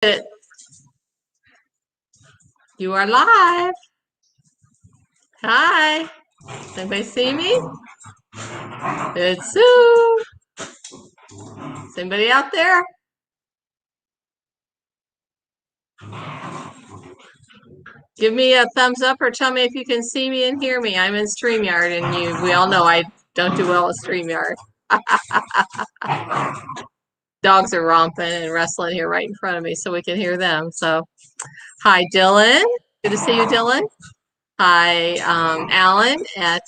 it. You are live. Hi. Does anybody see me? It's Sue. Is anybody out there? Give me a thumbs up or tell me if you can see me and hear me. I'm in StreamYard, and we all know I don't do well with StreamYard. Dogs are romping and wrestling here right in front of me so we can hear them. So, hi, Dylan. Good to see you, Dylan. Hi, Alan at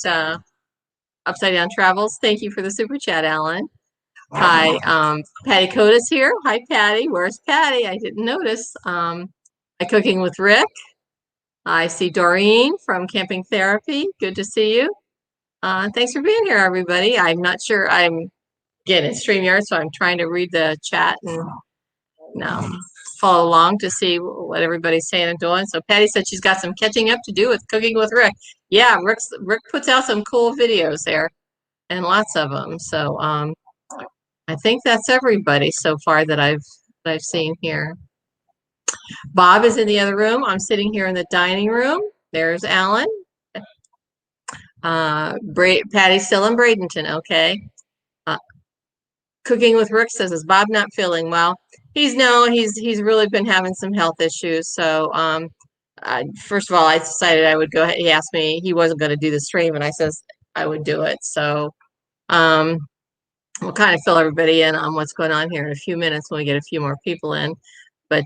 Upside Down Travels. Thank you for the super chat, Alan. Hi, Patty Coda's here. Hi, Patty. Where's Patty? I didn't notice. Hi, Cooking with Rick. I see Doreen from Camping Therapy. Good to see you. Thanks for being here, everybody. I'm not sure. I'm getting in StreamYard, so I'm trying to read the chat and follow along to see what everybody's saying and doing. So Patty said she's got some catching up to do with Cooking with Rick. Yeah, Rick puts out some cool videos there, and lots of them. So I think that's everybody so far that I've seen here. Bob is in the other room. I'm sitting here in the dining room. There's Alan. Patty's still in Bradenton. Okay. Cooking with Rick says, is Bob not feeling well? He's really been having some health issues. So first of all, I decided I would go ahead. He asked me, he wasn't going to do the stream, and I says I would do it. So we'll kind of fill everybody in on what's going on here in a few minutes when we get a few more people in. But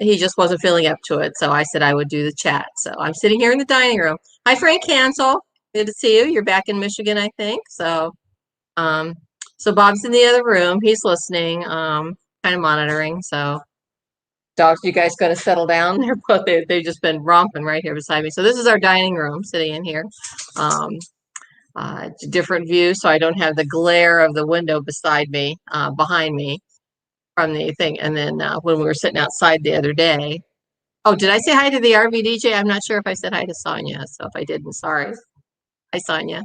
he just wasn't feeling up to it. So I said I would do the chat. So I'm sitting here in the dining room. Hi, Frank Hansel. Good to see you. You're back in Michigan, I think. So so Bob's in the other room. He's listening, kind of monitoring. So dogs, you guys got to settle down. They've just been romping right here beside me. So this is our dining room sitting in here. It's a different view, so I don't have the glare of the window beside me, behind me from the thing. And then when we were sitting outside the other day, oh, did I say hi to the RV DJ? I'm not sure if I said hi to Sonia. So if I didn't, sorry. Hi, Sonia.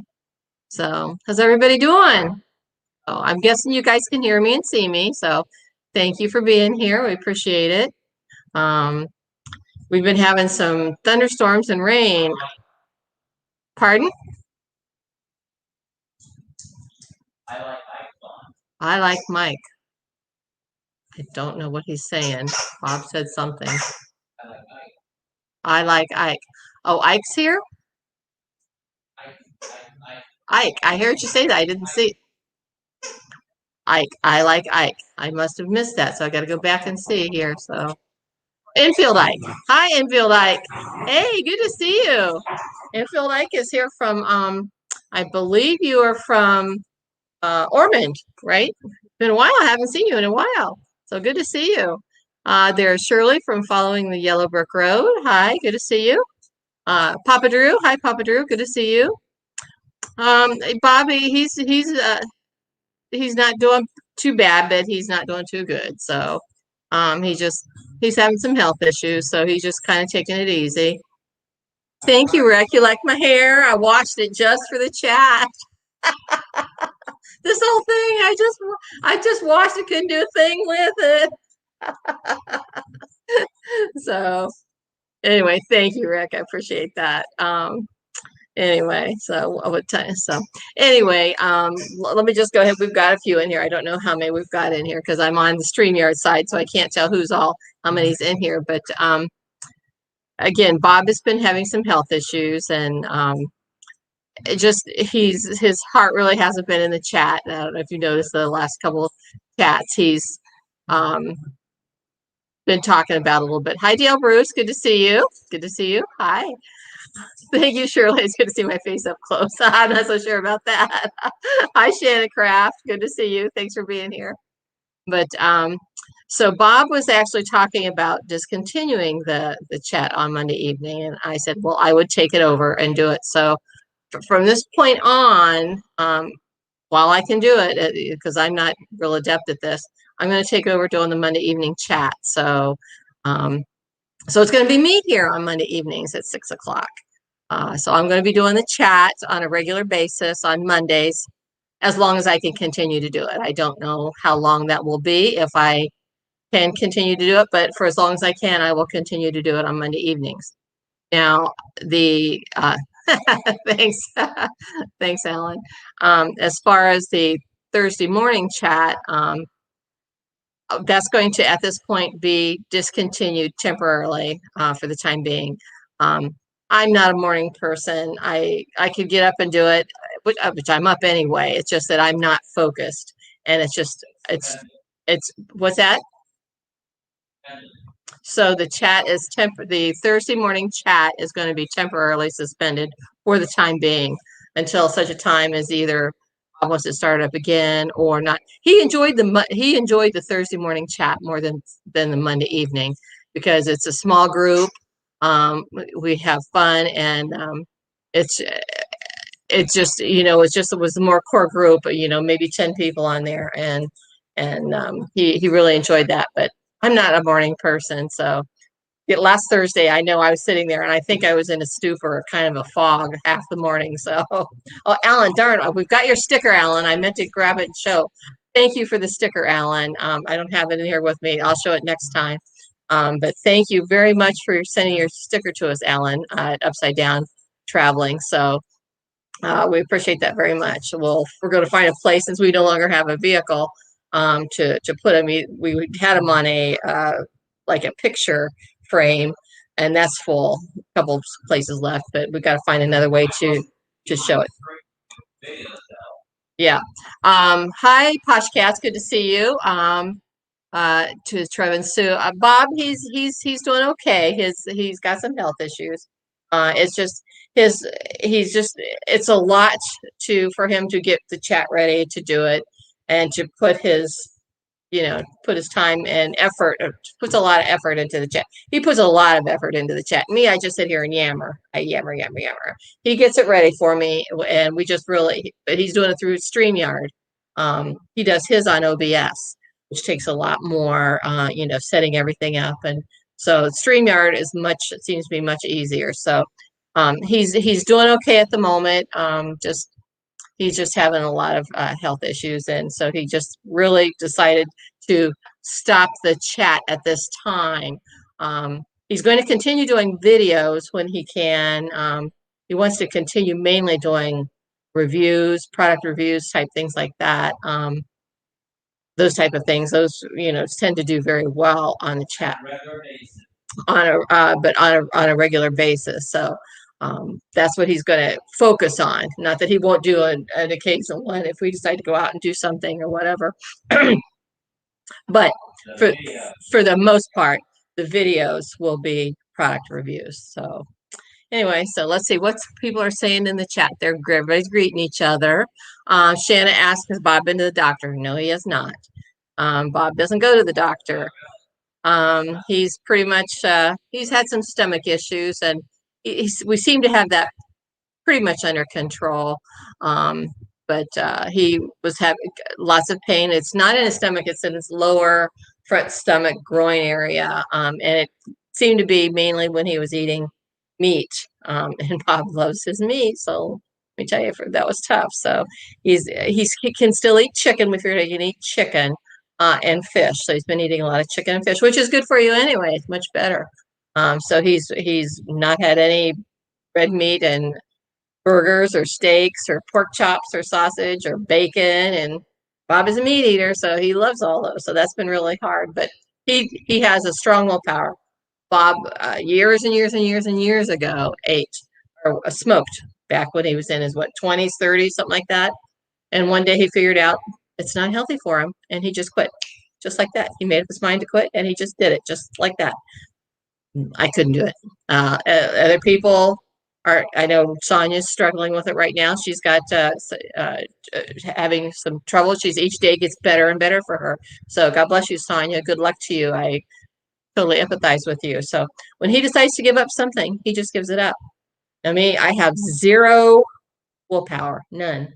So how's everybody doing? Oh, I'm guessing you guys can hear me and see me. So thank you for being here. We appreciate it. We've been having some thunderstorms and rain. Pardon? I like Mike. I don't know what he's saying. Bob said something. I like Ike. Oh, Ike's here? Ike. I heard you say that. I didn't see. Ike. I like Ike. I must have missed that, so I got to go back and see here. So, Infield Ike. Hi, Infield Ike. Hey, good to see you. Infield Ike is here from, I believe you are from Ormond, right? Been a while. I haven't seen you in a while. So good to see you. There's Shirley from Following the Yellow Brick Road. Hi, good to see you. Papa Drew. Hi, Papa Drew. Good to see you. Bobby, he's not doing too bad, but he's not doing too good. So he's having some health issues, so he's just kind of taking it easy. Thank you, Rick. You like my hair? I washed it just for the chat. This whole thing, I just washed it, couldn't do a thing with it. So anyway, thank you, Rick. I appreciate that. Anyway, so anyway, let me just go ahead. We've got a few in here. I don't know how many we've got in here because I'm on the StreamYard side, so I can't tell how many's in here. But again, Bob has been having some health issues, and his heart really hasn't been in the chat. I don't know if you noticed the last couple of chats he's been talking about a little bit. Hi, Dale Bruce. Good to see you. Good to see you. Hi. Thank you, Shirley. It's good to see my face up close. I'm not so sure about that. Hi, Shannon Craft. Good to see you. Thanks for being here. But so Bob was actually talking about discontinuing the chat on Monday evening, and I said, well, I would take it over and do it. So from this point on, while I can do it, because I'm not real adept at this, I'm going to take over doing the Monday evening chat. So so it's going to be me here on Monday evenings at 6 o'clock. So I'm going to be doing the chat on a regular basis on Mondays, as long as I can continue to do it. I don't know how long that will be. If I can continue to do it, but for as long as I can, I will continue to do it on Monday evenings. Now, the thanks, thanks, Alan. As far as the Thursday morning chat, that's going to, at this point, be discontinued temporarily for the time being. I'm not a morning person. I could get up and do it, which I'm up anyway. It's just that I'm not focused, and it's what's that? So the chat is the Thursday morning chat is going to be temporarily suspended for the time being until such a time as either Bob wants to start up again or not. He enjoyed the Thursday morning chat more than the Monday evening because it's a small group. We have fun, and it's just it was a more core group, maybe 10 people on there, and he really enjoyed that. But I'm not a morning person, so last Thursday, I know I was sitting there and I think I was in a stupor, kind of a fog half the morning. So, oh, Alan, darn, we've got your sticker, Alan. I meant to grab it and show. Thank you for the sticker, Alan. I don't have it in here with me. I'll show it next time. But thank you very much for sending your sticker to us, Alan, at Upside Down Traveling. So we appreciate that very much. We're going to find a place, since we no longer have a vehicle, to put them. We had them on a like a picture frame, and that's full. A couple places left, but we got to find another way to show it. Yeah. Hi, Posh Cats. Good to see you. To Trevin Sue. Bob, he's doing okay. He's got some health issues. It's just it's a lot for him to get the chat ready to do it and to put his time and effort, puts a lot of effort into the chat. He puts a lot of effort into the chat. Me, I just sit here and yammer. I yammer. He gets it ready for me, and but he's doing it through StreamYard. He does his on OBS, which takes a lot more, setting everything up. And so StreamYard seems to be much easier. So he's doing okay at the moment. He's just having a lot of health issues. And so he just really decided to stop the chat at this time. He's going to continue doing videos when he can. He wants to continue mainly doing reviews, product reviews, type things like that. Those type of things, those tend to do very well on the chat, but on a regular basis. So that's what he's going to focus on. Not that he won't do an occasional one if we decide to go out and do something or whatever. But for the most part, the videos will be product reviews. So anyway, so let's see what people are saying in the chat. Everybody's greeting each other. Shanna asked, has Bob been to the doctor? No, he has not. Bob doesn't go to the doctor. He's pretty much, he's had some stomach issues, and we seem to have that pretty much under control. But he was having lots of pain. It's not in his stomach, it's in his lower front stomach groin area. And it seemed to be mainly when he was eating meat. And Bob loves his meat, so let me tell you, that was tough. So he can still eat chicken. We figured he can eat chicken and fish. So he's been eating a lot of chicken and fish, which is good for you anyway. It's much better. So he's not had any red meat and burgers or steaks or pork chops or sausage or bacon. And Bob is a meat eater, so he loves all those. So that's been really hard. But he has a strong willpower. Bob, years and years and years and years ago, ate or smoked back when he was in his 20s, 30s, something like that. And one day he figured out it's not healthy for him, and he just quit, just like that. He made up his mind to quit, and he just did it, just like that. I couldn't do it. Other people are. I know Sonia's struggling with it right now. She's got having some trouble. Each day gets better and better for her. So God bless you, Sonia. Good luck to you. I totally empathize with you. So when he decides to give up something, he just gives it up. I have zero willpower, none.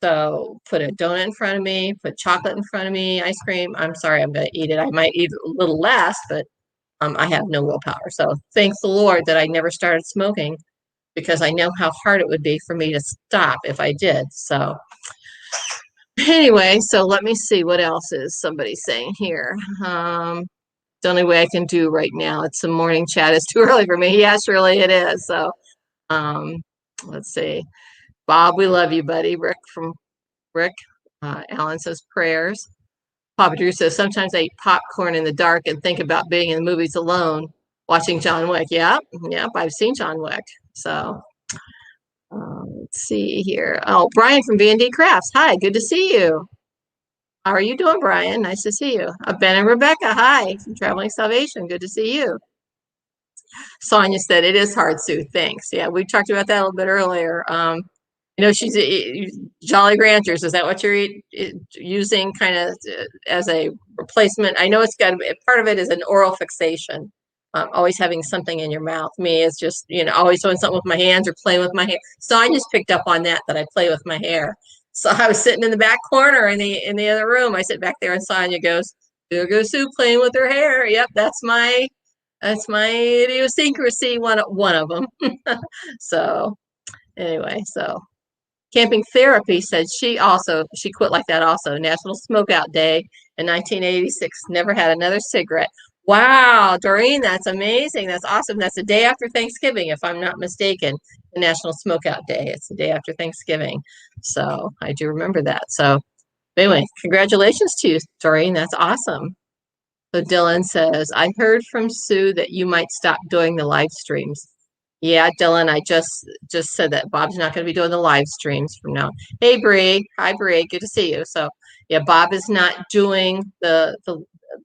So put a donut in front of me, put chocolate in front of me, ice cream. I'm sorry, I'm going to eat it. I might eat a little less, but I have no willpower. So thanks the Lord that I never started smoking, because I know how hard it would be for me to stop if I did. So anyway, so let me see what else is somebody saying here. the only way I can do right now. It's some morning chat. It's too early for me. Yes, really it is. So let's see. Bob, we love you, buddy. Rick from Rick. Alan says prayers. Papa Drew says sometimes I eat popcorn in the dark and think about being in the movies alone, watching John Wick. Yep, yep, I've seen John Wick. So let's see here. Oh, Brian from B&D Crafts. Hi, good to see you. How are you doing, Brian? Nice to see you. Ben and Rebecca. Hi, from Traveling Salvation. Good to see you. Sonia said it is hard, Sue. Thanks. Yeah, we talked about that a little bit earlier. You know, she's Jolly Ranchers. Is that what you're using kind of as a replacement? I know it's got part of it is an oral fixation. Always having something in your mouth. Me is just, you know, always doing something with my hands or playing with my hair. Sonia's picked up on that I play with my hair. So I was sitting in the back corner in the other room. I sit back there and Sonia goes, there goes Sue playing with her hair. Yep, that's my idiosyncrasy, one of them. So anyway, so Camping Therapy said she quit like that also. National Smokeout Day in 1986. Never had another cigarette. Wow, Doreen, that's amazing. That's awesome. That's the day after Thanksgiving, if I'm not mistaken. The National Smokeout Day. It's the day after Thanksgiving. So I do remember that. So anyway, congratulations to you, Doreen. That's awesome. So Dylan says, I heard from Sue that you might stop doing the live streams. Yeah, Dylan, I just said that Bob's not going to be doing the live streams from now. Hey, Bree. Hi, Bree. Good to see you. So, yeah, Bob is not doing the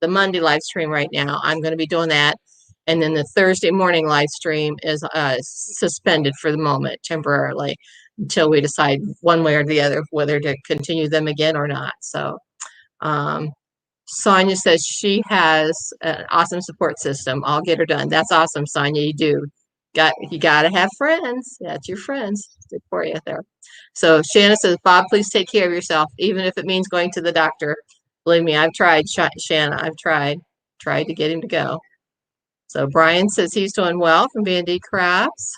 Monday live stream right now. I'm going to be doing that. And then the Thursday morning live stream is suspended for the moment, temporarily, until we decide one way or the other whether to continue them again or not. So, Sonia says she has an awesome support system. I'll get her done. That's awesome, Sonia. You do. You gotta have friends. That's your friends. Good for you there. So Shanna says, Bob, please take care of yourself, even if it means going to the doctor. Believe me, I've tried, Shanna. I've tried to get him to go. So Brian says he's doing well from B&D Crafts.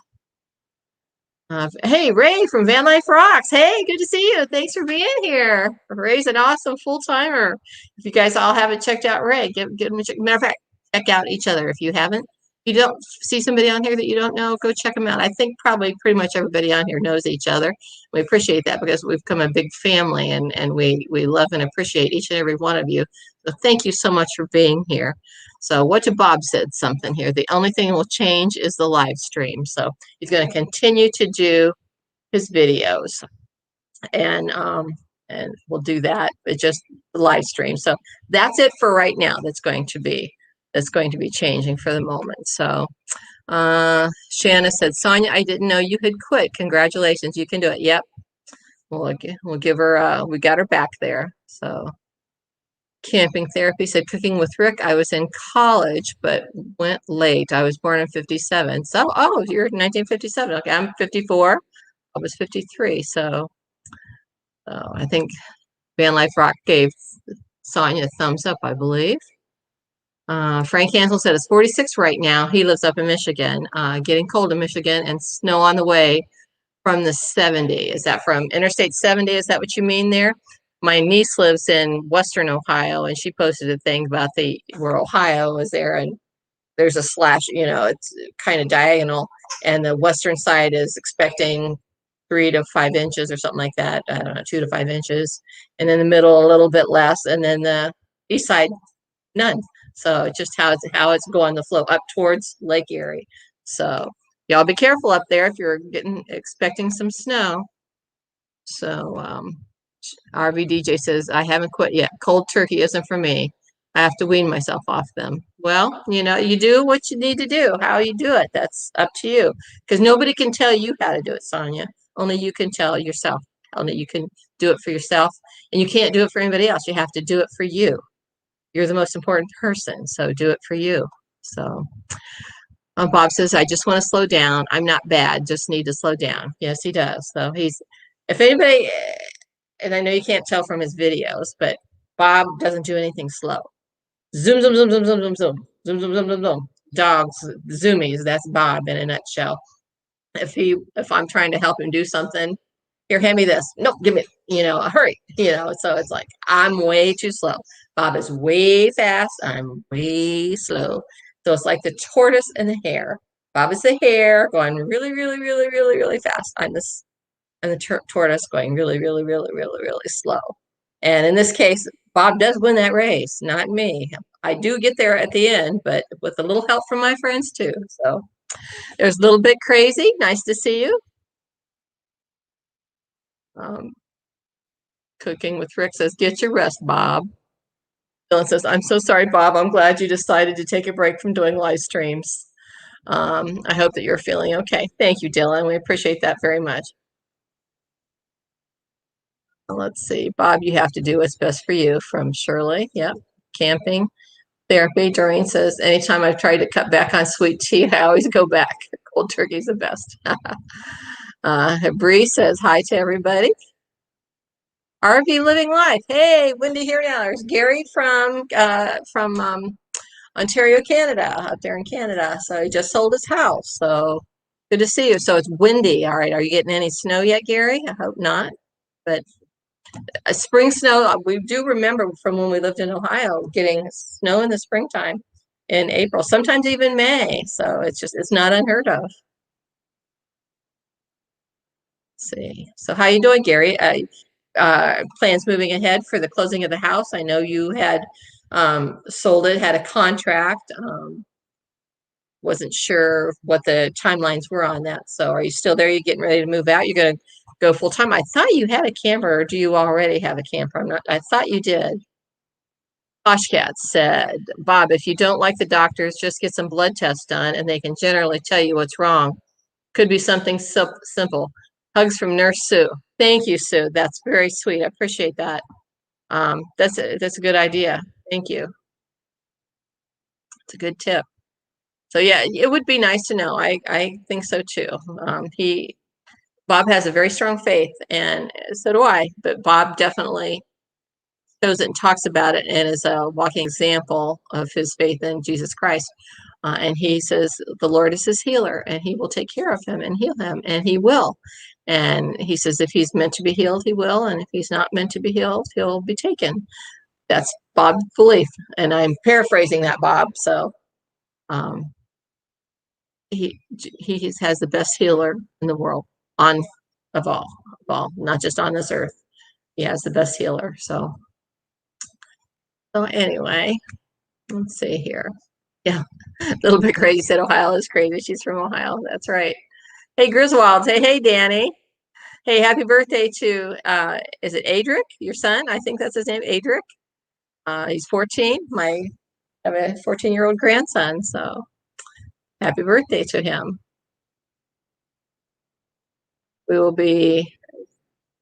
Hey, Ray from Van Life Rocks. Hey, good to see you. Thanks for being here. Ray's an awesome full-timer. If you guys all haven't checked out Ray, give him a check. Matter of fact, check out each other if you haven't. If you don't see somebody on here that you don't know, go check them out. I think probably pretty much everybody on here knows each other. We appreciate that because we've become a big family and we love and appreciate each and every one of you. So thank you so much for being here. So what did Bob said something here? The only thing that will change is the live stream. So he's going to continue to do his videos and we'll do that, but just the live stream. So that's it for right now. That's going to be changing for the moment. So Shanna said, Sonia, I didn't know you had quit. Congratulations. You can do it. Yep. We'll give her, we got her back there. So Camping Therapy said, cooking with Rick. I was in college, but went late. I was born in 57. So, oh, you're 1957. Okay, I'm 54. I was 53. So I think Van Life Rock gave Sonia a thumbs up, I believe. Frank Hansel said it's 46 right now. He lives up in Michigan, getting cold in Michigan and snow on the way from the 70. Is that from Interstate 70? Is that what you mean there? My niece lives in Western Ohio, and she posted a thing about where Ohio was there, and there's a slash, you know, it's kind of diagonal, and the western side is expecting 3 to 5 inches or something like that. I don't know, 2 to 5 inches, and in the middle a little bit less, and then the east side none. So just how it's going the flow up towards Lake Erie. So y'all be careful up there if you're expecting some snow. So RV DJ says, I haven't quit yet. Cold turkey isn't for me. I have to wean myself off them. Well, you know, you do what you need to do. How you do it, that's up to you. Because nobody can tell you how to do it, Sonia. Only you can tell yourself. Only you can do it for yourself. And you can't do it for anybody else. You have to do it for you. You're the most important person. So do it for you. So Bob says, I just want to slow down. I'm not bad. Just need to slow down. Yes, he does. So if anybody, and I know you can't tell from his videos, but Bob doesn't do anything slow. Zoom, zoom, zoom, zoom, zoom, zoom, zoom, zoom, zoom, zoom, zoom, zoom. Dogs, zoomies, that's Bob in a nutshell. If I'm trying to help him do something, here, hand me this. Nope, give me, hurry, so it's like, I'm way too slow. Bob is way fast. I'm way slow. So it's like the tortoise and the hare. Bob is the hare going really, really, really, really, really fast. I'm the tortoise going really, really, really, really, really slow. And in this case, Bob does win that race, not me. I do get there at the end, but with a little help from my friends too. So there's a little bit crazy. Nice to see you. Um, Cooking with Rick says, get your rest, Bob. Dylan says, I'm so sorry, Bob. I'm glad you decided to take a break from doing live streams. I hope that you're feeling okay. Thank you, Dylan. We appreciate that very much. Let's see. Bob, you have to do what's best for you from Shirley. Yep. Camping therapy. Doreen says, anytime I've tried to cut back on sweet tea, I always go back. Cold turkey's the best. Bree says, hi to everybody. RV Living Life. Hey, Wendy here now. There's Gary from Ontario, Canada, up there in Canada. So he just sold his house. So good to see you. So it's windy. All right. Are you getting any snow yet, Gary? I hope not. But spring snow, we do remember from when we lived in Ohio getting snow in the springtime in April, sometimes even May. So it's not unheard of. Let's see. So how you doing, Gary? Plans moving ahead for the closing of the house. I know you had sold it, had a contract. Wasn't sure what the timelines were on that. So are you still there? You getting ready to move out? You're going to go full time? I thought you had a camper, or do you already have a camper? I thought you did. Poshcat said, Bob, if you don't like the doctors, just get some blood tests done and they can generally tell you what's wrong. Could be something so simple. Hugs from Nurse Sue. Thank you, Sue. That's very sweet. I appreciate that. That's a good idea. Thank you. It's a good tip. So yeah, it would be nice to know. I think so too. Bob has a very strong faith, and so do I. But Bob definitely shows it and talks about it, and is a walking example of his faith in Jesus Christ. And he says the Lord is his healer, and he will take care of him and heal him, and he will. And he says if he's meant to be healed, he will, and if he's not meant to be healed, he'll be taken. That's Bob's belief, and I'm paraphrasing that, Bob. So um, he has the best healer in the world, on of all, not just on this earth. He has the best healer. So anyway, let's see here. Yeah, a little bit crazy. Said Ohio is crazy. She's from Ohio. That's right. Hey, Griswold. Hey, Danny. Hey, happy birthday to is it Adric, your son? I think that's his name, Adric. He's 14. I have a 14-year-old grandson, so happy birthday to him. We will be,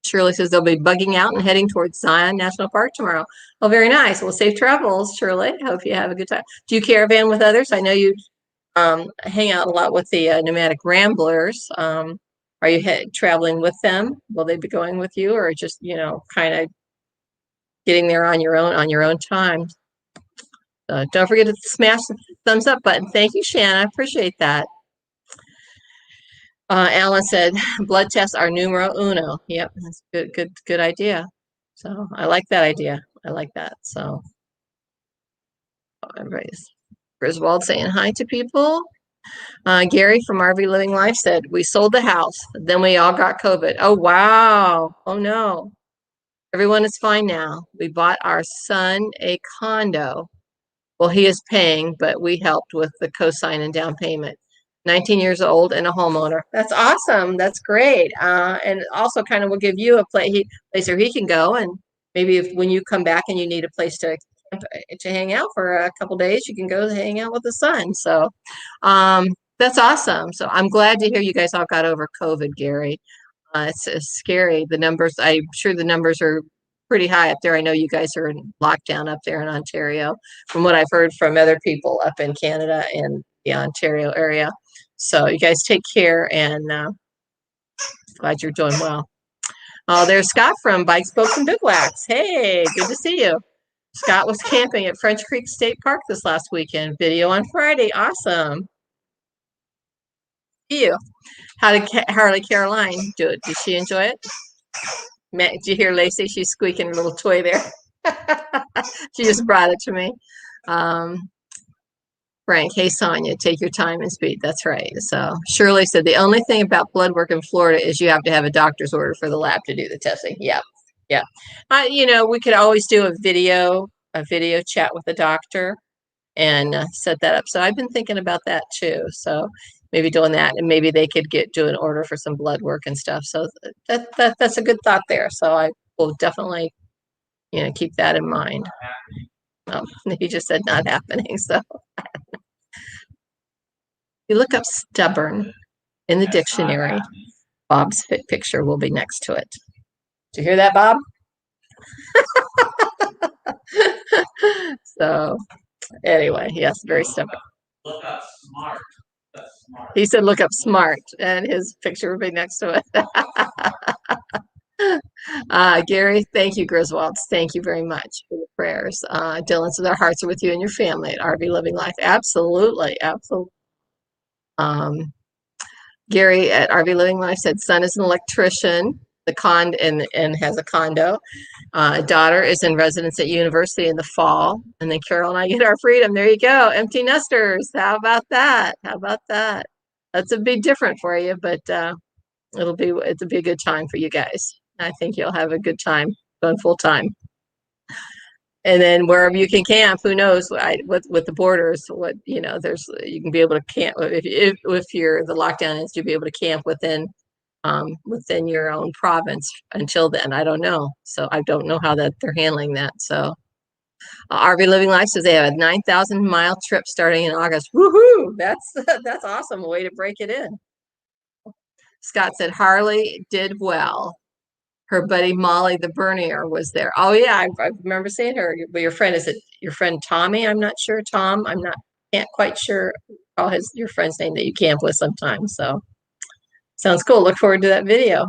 Shirley says they'll be bugging out and heading towards Zion National Park tomorrow. Oh, very nice. Well, safe travels, Shirley. Hope you have a good time. Do you caravan with others? I know you hang out a lot with the nomadic ramblers. Are you traveling with them? Will they be going with you, or just, kind of getting there on your own time? Don't forget to smash the thumbs up button. Thank you, Shanna. I appreciate that. Alan said, blood tests are numero uno. Yep, that's good idea. So I like that idea. I like that. So everybody's Griswold saying hi to people. Gary from RV Living Life said, we sold the house. Then we all got COVID. Oh, wow. Oh, no. Everyone is fine now. We bought our son a condo. Well, he is paying, but we helped with the cosign and down payment. 19 years old and a homeowner. That's awesome. That's great. And also kind of will give you a place where he can go. And maybe when you come back and you need a place to hang out for a couple days, you can go hang out with the son. So that's awesome. So I'm glad to hear you guys all got over COVID, Gary. It's scary. The numbers, I'm sure the numbers are pretty high up there. I know you guys are in lockdown up there in Ontario, from what I've heard from other people up in Canada and the Ontario area. So you guys take care, and glad you're doing well. Oh, there's Scott from Bike Spokes and Bivouacs. Hey, good to see you. Scott was camping at French Creek State Park this last weekend. Video on Friday. Awesome. See you. How did Harley Caroline do it? Did she enjoy it? Did you hear Lacey? She's squeaking her little toy there. She just brought it to me. Frank, hey Sonia, take your time and speed. That's right. So Shirley said the only thing about blood work in Florida is you have to have a doctor's order for the lab to do the testing. Yeah, yeah. We could always do a video chat with the doctor and set that up. So I've been thinking about that too. So maybe doing that, and maybe they could do an order for some blood work and stuff. So that's a good thought there. So I will definitely, keep that in mind. Oh, he just said not happening. So you look up stubborn in the dictionary, Bob's picture will be next to it. Did you hear that, Bob? So anyway, yes, very stubborn. Look up smart. He said look up smart, and his picture will be next to it. Gary, thank you, Griswolds. Thank you very much for the prayers. Dylan says our hearts are with you and your family at RV Living Life. Absolutely, absolutely. Gary at RV Living Life said son is an electrician, and has a condo. Daughter is in residence at university in the fall, and then Carol and I get our freedom. There you go, empty nesters. How about that? How about that? That's a bit different for you, but it'll be a good time for you guys. I think you'll have a good time going full time. And then wherever you can camp, who knows? With the borders, there's you can be able to camp if you're the lockdown is you'll be able to camp within your own province until then. I don't know, so I don't know how that they're handling that. So RV Living Life says they have a 9,000-mile trip starting in August. Woohoo! That's awesome. A way to break it in. Scott said Harley did well. Her buddy Molly the Bernier was there. Oh yeah, I remember seeing her. But your friend, is it your friend Tommy? I'm not sure. Tom, can't quite sure your friend's name that you camp with sometimes. So sounds cool. Look forward to that video.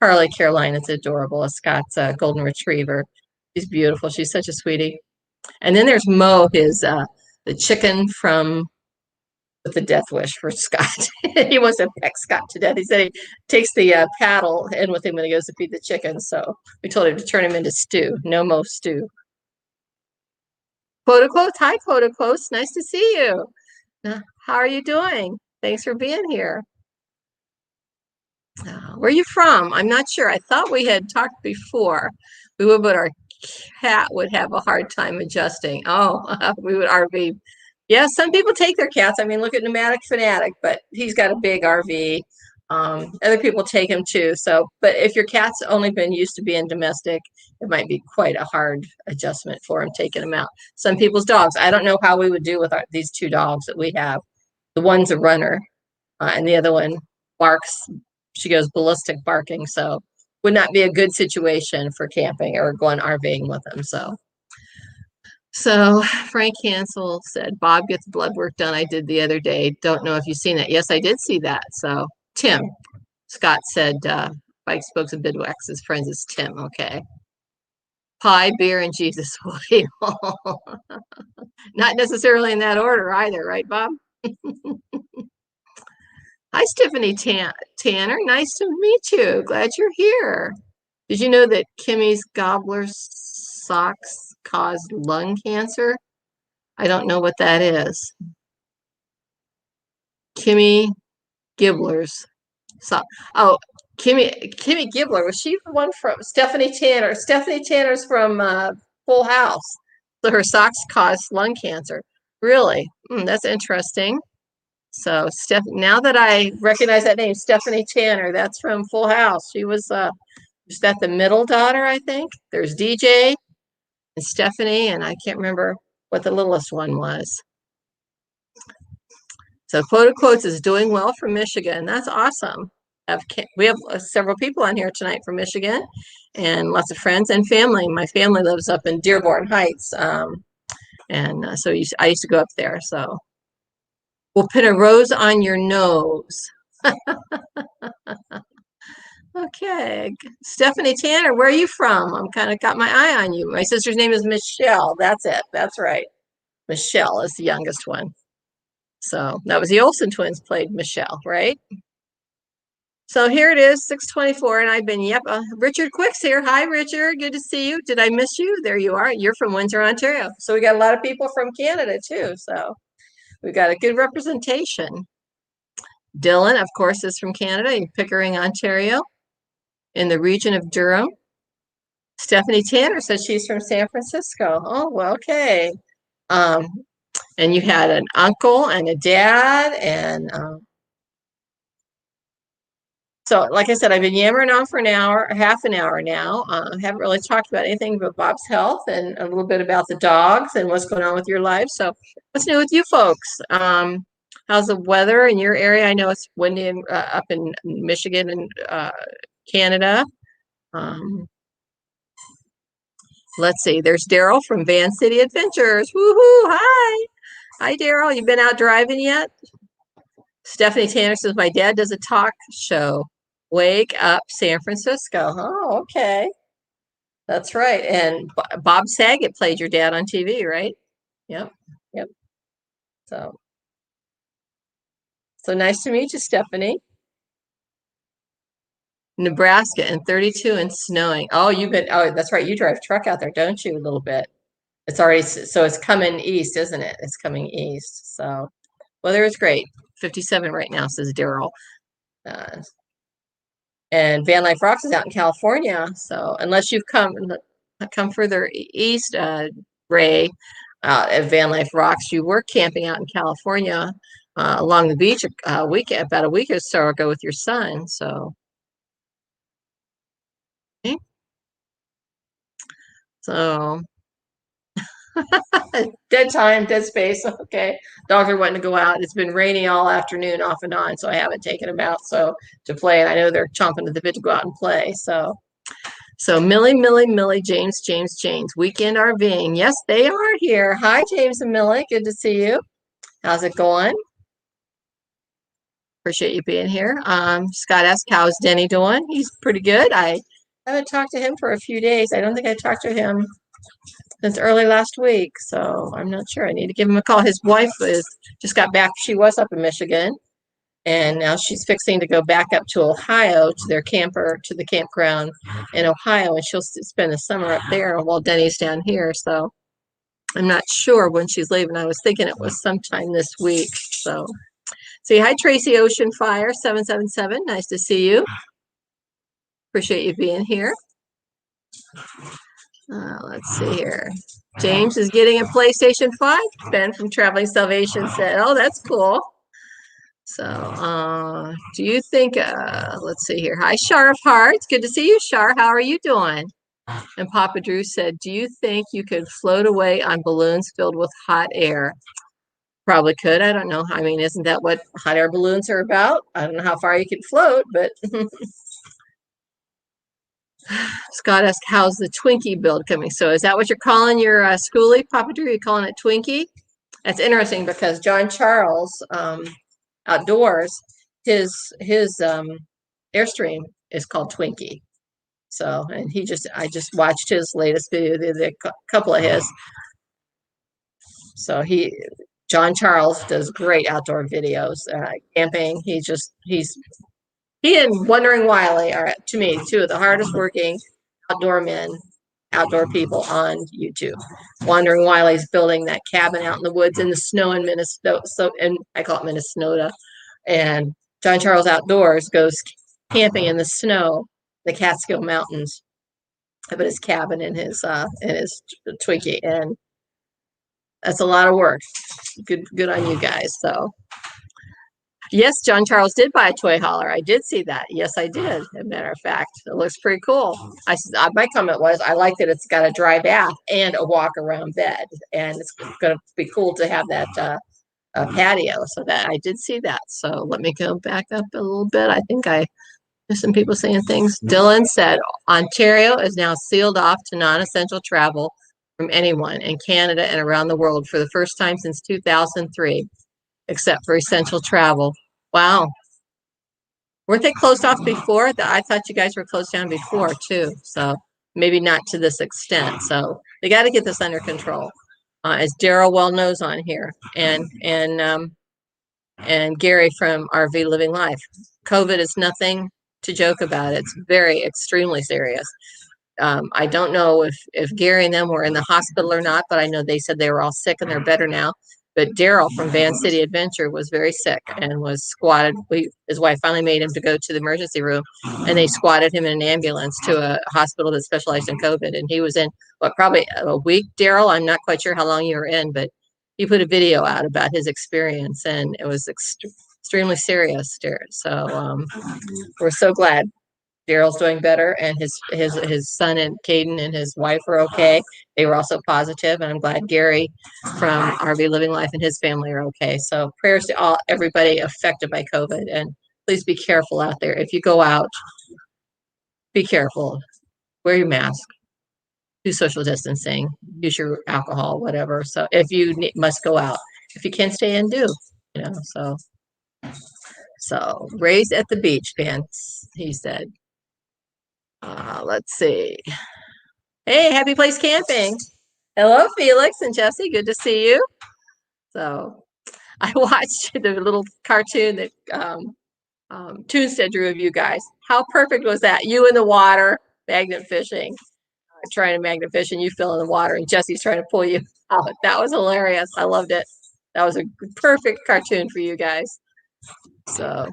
Harley Caroline is adorable. Scott's golden retriever. She's beautiful. She's such a sweetie. And then there's Mo, the chicken from with the death wish for Scott. He wants to peck Scott to death. He said he takes the paddle in with him when he goes to feed the chickens. So we told him to turn him into stew. No Mo stew. Quote unquote. Hi, quote unquote. Nice to see you. How are you doing? Thanks for being here. Where are you from? I'm not sure. I thought we had talked before. We would, but our cat would have a hard time adjusting. Oh, we would RV. Yeah, some people take their cats. I mean, look at Pneumatic Fanatic, but he's got a big RV. Other people take him too. So, but if your cat's only been used to being domestic, it might be quite a hard adjustment for him taking him out. Some people's dogs. I don't know how we would do with these two dogs that we have. The one's a runner, and the other one barks. She goes ballistic barking. So, would not be a good situation for camping or going RVing with them. So Frank Hansel said, Bob gets blood work done. I did the other day. Don't know if you've seen that. Yes, I did see that. So Tim, Scott said, Bike Spokes and Bidwax's friends is Tim. Okay. Pie, beer, and Jesus will heal. Not necessarily in that order either, right, Bob? Hi, Stephanie Tanner. Nice to meet you. Glad you're here. Did you know that Kimmy's gobbler socks caused lung cancer? I don't know what that is. Kimmy Gibbler's sock. Oh, Kimmy Gibbler. Was she the one from Stephanie Tanner? Stephanie Tanner's from Full House. So her socks caused lung cancer. Really? That's interesting. So now that I recognize that name, Stephanie Tanner, that's from Full House. She was is that the middle daughter, I think? There's DJ and Stephanie, and I can't remember what the littlest one was. So quote unquote is doing well from Michigan. That's awesome. We have several people on here tonight from Michigan and lots of friends and family. My family lives up in Dearborn Heights. So I used to go up there. So we'll put a rose on your nose. Okay. Stephanie Tanner, where are you from? I'm kind of got my eye on you. My sister's name is Michelle. That's it. That's right. Michelle is the youngest one. So that was the Olsen twins played Michelle, right? So here it is, 6:24, and I've been, Richard Quick's here. Hi, Richard. Good to see you. Did I miss you? There you are. You're from Windsor, Ontario. So we got a lot of people from Canada too. So we got a good representation. Dylan, of course, is from Canada, Pickering, Ontario, in the region of Durham. Stephanie Tanner says she's from San Francisco. Oh, well, okay. And you had an uncle and a dad, and so, like I said, I've been yammering on for an hour, half an hour now. Haven't really talked about anything but Bob's health and a little bit about the dogs and what's going on with your life. So, what's new with you folks? How's the weather in your area? I know it's windy up in Michigan and Canada. Let's see. There's Daryl from Van City Adventures. Woohoo! Hi, Daryl. You been out driving yet? Stephanie Tanner says my dad does a talk show. Wake Up San Francisco. Oh, okay. That's right. And Bob Saget played your dad on TV, right? Yep. Yep. So nice to meet you, Stephanie. Nebraska and 32 and snowing. Oh, that's right. You drive truck out there, don't you? A little bit. It's already, so it's coming east, isn't it? It's coming east. So weather is great. 57 right now, says Daryl. And Van Life Rocks is out in California. So unless you've come further east, Ray, at Van Life Rocks, you were camping out in California along the beach about a week or so ago with your son. So, okay. So dead time, dead space. Okay. Dogs are wanting to go out. It's been rainy all afternoon off and on, so I haven't taken them out to play. And I know they're chomping at the bit to go out and play. So Millie, James. Weekend RVing. Yes, they are here. Hi, James and Millie. Good to see you. How's it going? Appreciate you being here. Scott asked, how's Denny doing? He's pretty good. I haven't talked to him for a few days. I don't think I talked to him since early last week, so I'm not sure. I need to give him a call. His wife just got back. She was up in Michigan, and now she's fixing to go back up to Ohio to the campground in Ohio, and she'll spend the summer up there while Denny's down here. So I'm not sure when she's leaving. I was thinking it was sometime this week. So, say hi, Tracy Ocean Fire 777. Nice to see you. Appreciate you being here. Let's see here. James is getting a PlayStation 5. Ben from Traveling Salvation said, oh, that's cool. So, do you think, let's see here. Hi, Shar of Hearts. Good to see you, Shar. How are you doing? And Papa Drew said, do you think you could float away on balloons filled with hot air? Probably could. I don't know. I mean, isn't that what hot air balloons are about? I don't know how far you can float, but Scott asked, how's the Twinkie build coming? So is that what you're calling your schoolie, Papa Drew? You're calling it Twinkie? That's interesting because John Charles Outdoors, his Airstream is called Twinkie. So, and I just watched his latest video, the couple of his. So John Charles does great outdoor videos, camping. He and Wandering Wiley are, to me, two of the hardest working outdoor people on YouTube. Wandering Wiley's building that cabin out in the woods in the snow in Minnesota, and I call it Minnesota. And John Charles Outdoors goes camping in the snow, the Catskill Mountains, but his cabin in his Twinkie, and that's a lot of work. Good on you guys. So. Yes, John Charles did buy a toy hauler. I did see that. Yes, I did. As a matter of fact, it looks pretty cool. My comment was, I like that it's got a dry bath and a walk around bed, and it's going to be cool to have that patio. So that I did see that. So let me go back up a little bit. I think there's some people saying things. Dylan said Ontario is now sealed off to non-essential travel from anyone in Canada and around the world for the first time since 2003. Except for essential travel. Wow. Weren't they closed off before? I thought you guys were closed down before too. So maybe not to this extent. So they got to get this under control. As Daryl well knows on here, and Gary from RV Living Life. COVID is nothing to joke about. It's very extremely serious. I don't know if Gary and them were in the hospital or not, but I know they said they were all sick and they're better now. But Daryl from Van City Adventure was very sick and was squatted. His wife finally made him to go to the emergency room, and they squatted him in an ambulance to a hospital that specialized in COVID. And he was in, what, probably a week, Daryl? I'm not quite sure how long you were in, but he put a video out about his experience, and it was extremely serious. So we're so glad Daryl's doing better, and his son and Caden and his wife are okay. They were also positive, and I'm glad Gary from RV Living Life and his family are okay. So prayers to everybody affected by COVID, and please be careful out there. If you go out, be careful. Wear your mask. Do social distancing. Use your alcohol, whatever. So if you must go out, if you can stay in, do. So raised at the beach, Vance, he said. Let's see. Hey, Happy Place Camping. Hello, Felix and Jesse. Good to see you. So I watched the little cartoon that Toonstead drew of you guys. How perfect was that? You in the water, magnet fishing, trying to magnet fish, and you fell in the water, and Jesse's trying to pull you out. That was hilarious. I loved it. That was a perfect cartoon for you guys. So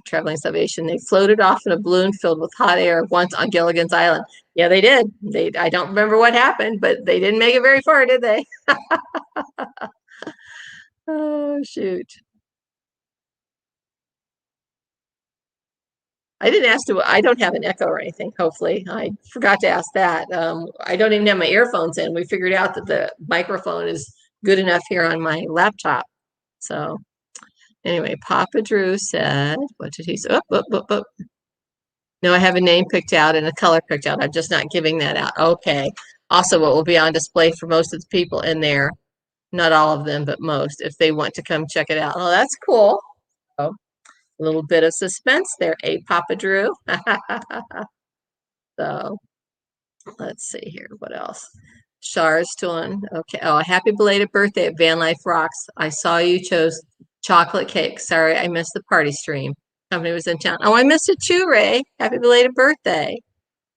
Traveling Salvation, they floated off in a balloon filled with hot air once on Gilligan's Island. Yeah, they did. I don't remember what happened, but they didn't make it very far, did they? Oh, shoot. I didn't ask to, I don't have an echo or anything, hopefully. I forgot to ask that. I don't even have my earphones in. We figured out that the microphone is good enough here on my laptop. So anyway, Papa Drew said, what did he say? No, I have a name picked out and a color picked out. I'm just not giving that out. Okay. Also, what will be on display for most of the people in there, not all of them, but most, if they want to come check it out. Oh, that's cool. Oh, a little bit of suspense there, Papa Drew. So let's see here. What else? Char's doing okay. Oh, happy belated birthday at Van Life Rocks. I saw you chose chocolate cake. Sorry, I missed the party stream. Company was in town. Oh, I missed it too, Ray. Happy belated birthday.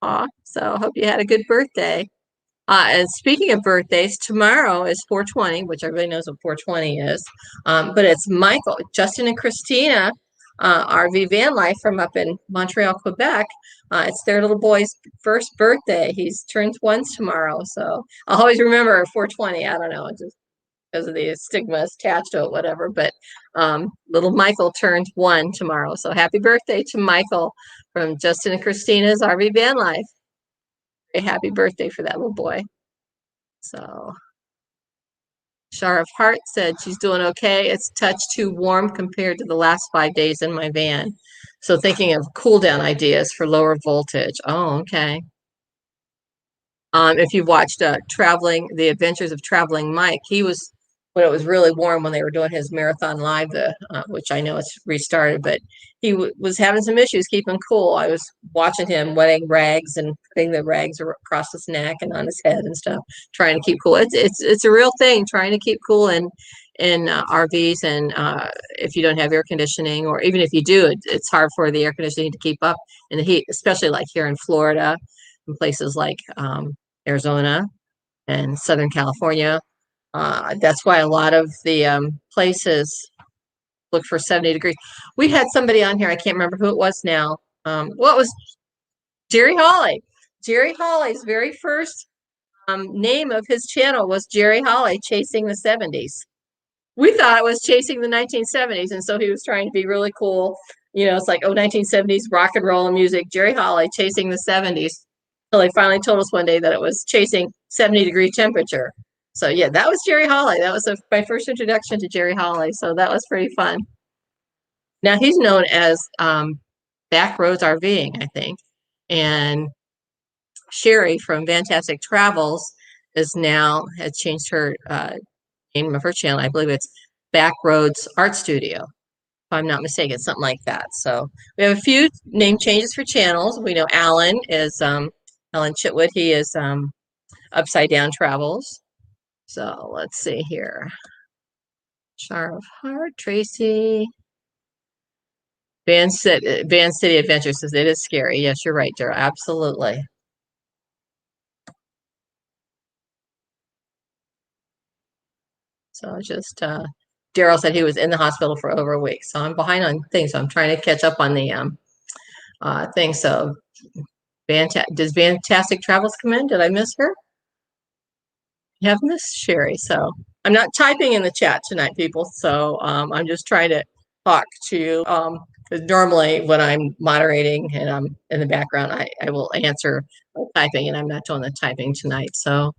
Aw, so hope you had a good birthday. And speaking of birthdays, tomorrow is 420, which everybody knows what 420 is. But it's Michael, Justin, and Christina, RV Van Life from up in Montreal, Quebec. It's their little boy's first birthday. He's turns ones tomorrow. So I'll always remember 420. I don't know, just because of the stigma attached to it, whatever. But little Michael turns one tomorrow. So happy birthday to Michael from Justin and Christina's RV Van Life. A happy birthday for that little boy. So Shar of Heart said she's doing okay. It's a touch too warm compared to the last 5 days in my van. So thinking of cool down ideas for lower voltage. Oh, okay. If you've watched The Adventures of Traveling Mike, he was when it was really warm when they were doing his marathon live, which I know it's restarted, but he was having some issues keeping cool. I was watching him wetting rags and putting the rags across his neck and on his head and stuff, trying to keep cool. It's a real thing, trying to keep cool in RVs, and if you don't have air conditioning, or even if you do, it's hard for the air conditioning to keep up in the heat, especially like here in Florida and places like Arizona and Southern California. That's why a lot of the places look for 70 degrees. We had somebody on here, I can't remember who it was now. What was Jerry Hawley? Jerry Hawley's very first name of his channel was Jerry Hawley Chasing the 70s. We thought it was Chasing the 1970s, and so he was trying to be really cool. It's like, 1970s rock and roll and music, Jerry Hawley Chasing the 70s. So they finally told us one day that it was Chasing 70-degree temperature. So yeah, that was Jerry Hawley. That was my first introduction to Jerry Hawley. So that was pretty fun. Now he's known as Backroads RVing, I think. And Sherry from Fantastic Travels has changed her name of her channel. I believe it's Backroads Art Studio, if I'm not mistaken, something like that. So we have a few name changes for channels. We know Alan is Alan Chitwood. He is Upside Down Travels. So let's see here. Char of Heart, Tracy. Van City Adventure says it is scary. Yes, you're right, Daryl. Absolutely. So just Daryl said he was in the hospital for over a week. So I'm behind on things. So I'm trying to catch up on the thing. So does Fantastic Travels come in? Did I miss her? You have missed Sherry. So I'm not typing in the chat tonight, people. So I'm just trying to talk to you. Because normally when I'm moderating and I'm in the background, I will answer typing, and I'm not doing the typing tonight. So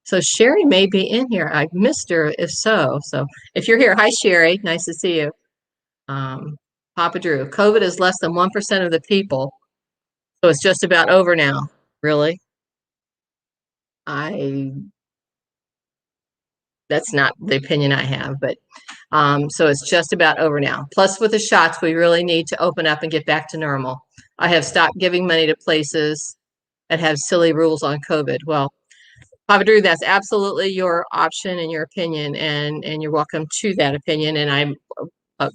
so Sherry may be in here. I missed her if so. So if you're here, hi Sherry, nice to see you. Papa Drew, COVID is less than 1% of the people. So it's just about over now. Really? That's not the opinion I have, but so it's just about over now. Plus with the shots, we really need to open up and get back to normal. I have stopped giving money to places that have silly rules on COVID. Well, Papa Drew, that's absolutely your option and your opinion, and you're welcome to that opinion. And uh,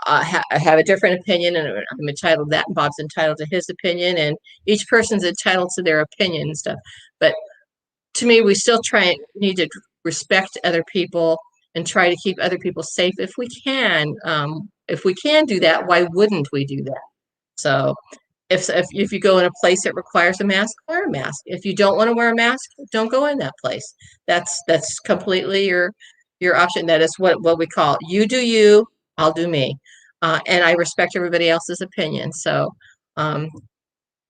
I have a different opinion, and I'm entitled to that, and Bob's entitled to his opinion, and each person's entitled to their opinion and stuff. But to me, we still need to respect other people and try to keep other people safe if we can. If we can do that, why wouldn't we do that? So if you go in a place that requires a mask, wear a mask. If you don't want to wear a mask, don't go in that place. That's completely your option. That is what we call you do you, I'll do me, and I respect everybody else's opinion. So,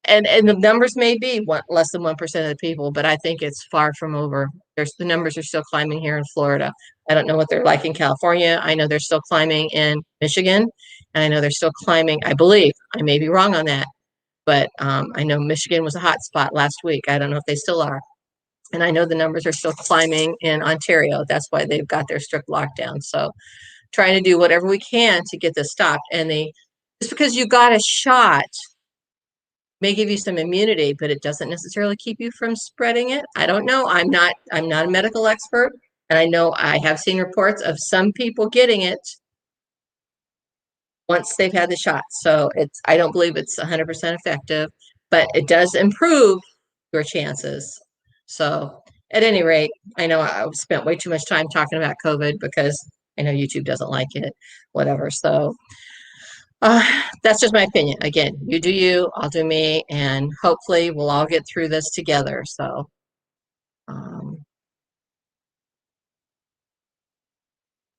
and the numbers may be less than 1% of the people, but I think it's far from over. The numbers are still climbing here in Florida. I don't know what they're like in California. I know they're still climbing in Michigan, and I know they're still climbing. I believe I may be wrong on that, but I know Michigan was a hot spot last week. I don't know if they still are. And I know the numbers are still climbing in Ontario. That's why they've got their strict lockdown. So trying to do whatever we can to get this stopped. And just because you got a shot may give you some immunity, but it doesn't necessarily keep you from spreading it. I don't know. I'm not a medical expert. And I know I have seen reports of some people getting it once they've had the shot. So I don't believe it's 100% effective, but it does improve your chances. So at any rate, I know I've spent way too much time talking about COVID because I know YouTube doesn't like it, whatever. So that's just my opinion. Again, you do you, I'll do me, and hopefully we'll all get through this together. So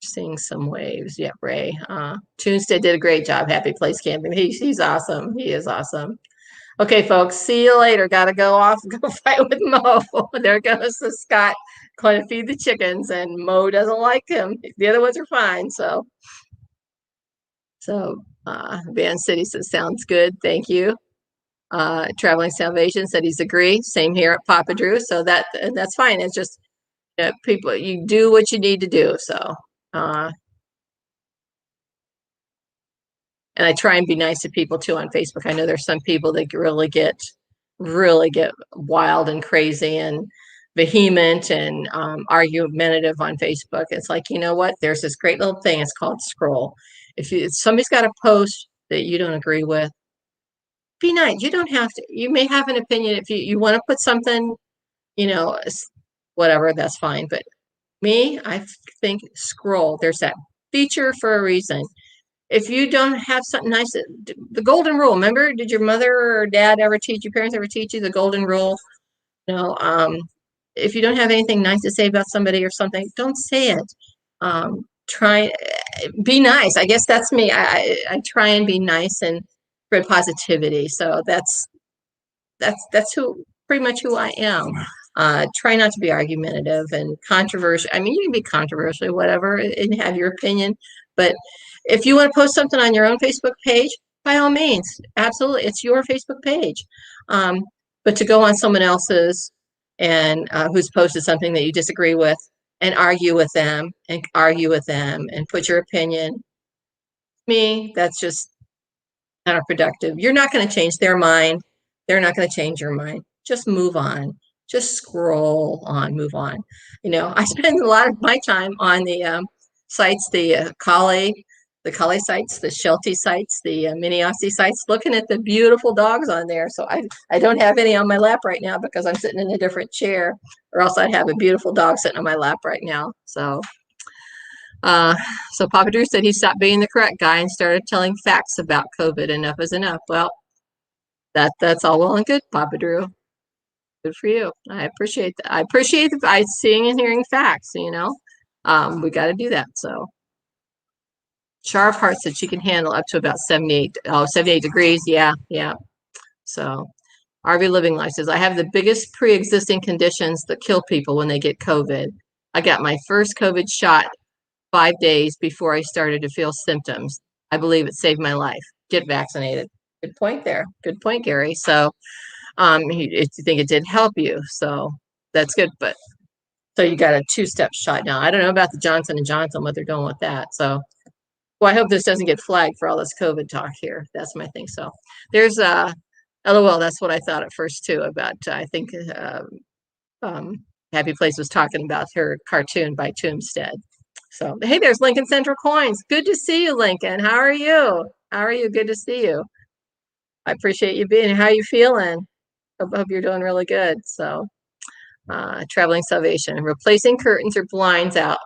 seeing some waves. Yeah, Ray. Tunstead did a great job. Happy Place Camping. He's awesome. He is awesome. Okay, folks. See you later. Got to go off. Go fight with Mo. There goes the Scott going to feed the chickens, and Mo doesn't like him. The other ones are fine. So Van City says sounds good. Thank you. Traveling Salvation said he's agree. Same here at Papa Drew. So that's fine. It's just people, you do what you need to do. So. And I try and be nice to people too on Facebook. I know there's some people that really get wild and crazy and vehement and argumentative on Facebook. It's like, you know what? There's this great little thing. It's called scroll. If somebody's got a post that you don't agree with, be nice. You don't have to. You may have an opinion. If you want to put something, whatever, that's fine. But I think scroll. There's that feature for a reason. If you don't have something nice, the golden rule, remember, did your mother or dad your parents ever teach you the golden rule? If you don't have anything nice to say about somebody or something, don't say it. Be nice. I guess that's me. I try and be nice and spread positivity. So that's pretty much who I am. Try not to be argumentative and controversial. I mean, you can be controversial, whatever, and have your opinion, but if you want to post something on your own Facebook page, by all means, absolutely, it's your Facebook page. But to go on someone else's and who's posted something that you disagree with and argue with them and put your opinion, that's just counterproductive. You're not going to change their mind. They're not going to change your mind. Just move on. Just scroll on, move on. I spend a lot of my time on the sites, the Kali, the Kali sites, the Sheltie sites, the Mini-Aussie sites, looking at the beautiful dogs on there. So I don't have any on my lap right now because I'm sitting in a different chair, or else I'd have a beautiful dog sitting on my lap right now. So so Papa Drew said he stopped being the correct guy and started telling facts about COVID. Enough is enough. Well, that's all well and good, Papa Drew. Good for you. I appreciate that. I appreciate I seeing and hearing facts, you know. We got to do that. So Char of Heart said she can handle up to about 78 degrees. Yeah, yeah. So RV Living Life says, I have the biggest pre-existing conditions that kill people when they get COVID. I got my first COVID shot 5 days before I started to feel symptoms. I believe it saved my life. Get vaccinated. Good point there. Good point, Gary. So you think it did help you. So that's good. But so you got a 2-step shot now. I don't know about the Johnson & Johnson, what they're doing with that. So well, I hope this doesn't get flagged for all this COVID talk here. That's my thing. So there's LOL. That's what I thought at first too about, I think Happy Place was talking about her cartoon by Tombstead. So, hey, there's Lincoln Central Coins. Good to see you, Lincoln. How are you? How are you? Good to see you. I appreciate you being here. How are you feeling? Hope you're doing really good. So, Traveling Salvation. Replacing curtains or blinds out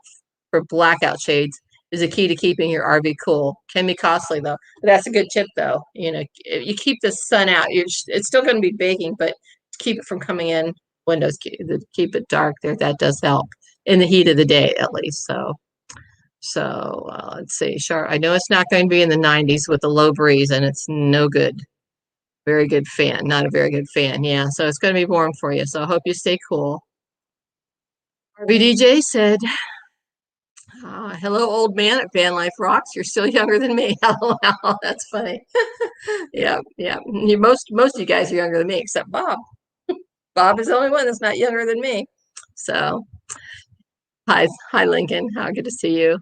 for blackout shades is a key to keeping your RV cool. Can be costly, though. But that's a good tip, though. You know, if you keep the sun out, it's still going to be baking, but to keep it from coming in, windows, keep it dark there. That does help in the heat of the day, at least. So let's see. Sure. I know it's not going to be in the 90s with a low breeze, and it's no good. Very good fan. Not a very good fan. Yeah. So it's going to be warm for you. So I hope you stay cool. RBDJ said, hello, old man at Van Life Rocks. You're still younger than me. LOL. That's funny. Yeah. Yeah. Most of you guys are younger than me, except Bob. Bob is the only one that's not younger than me. So hi, Lincoln. How good to see you.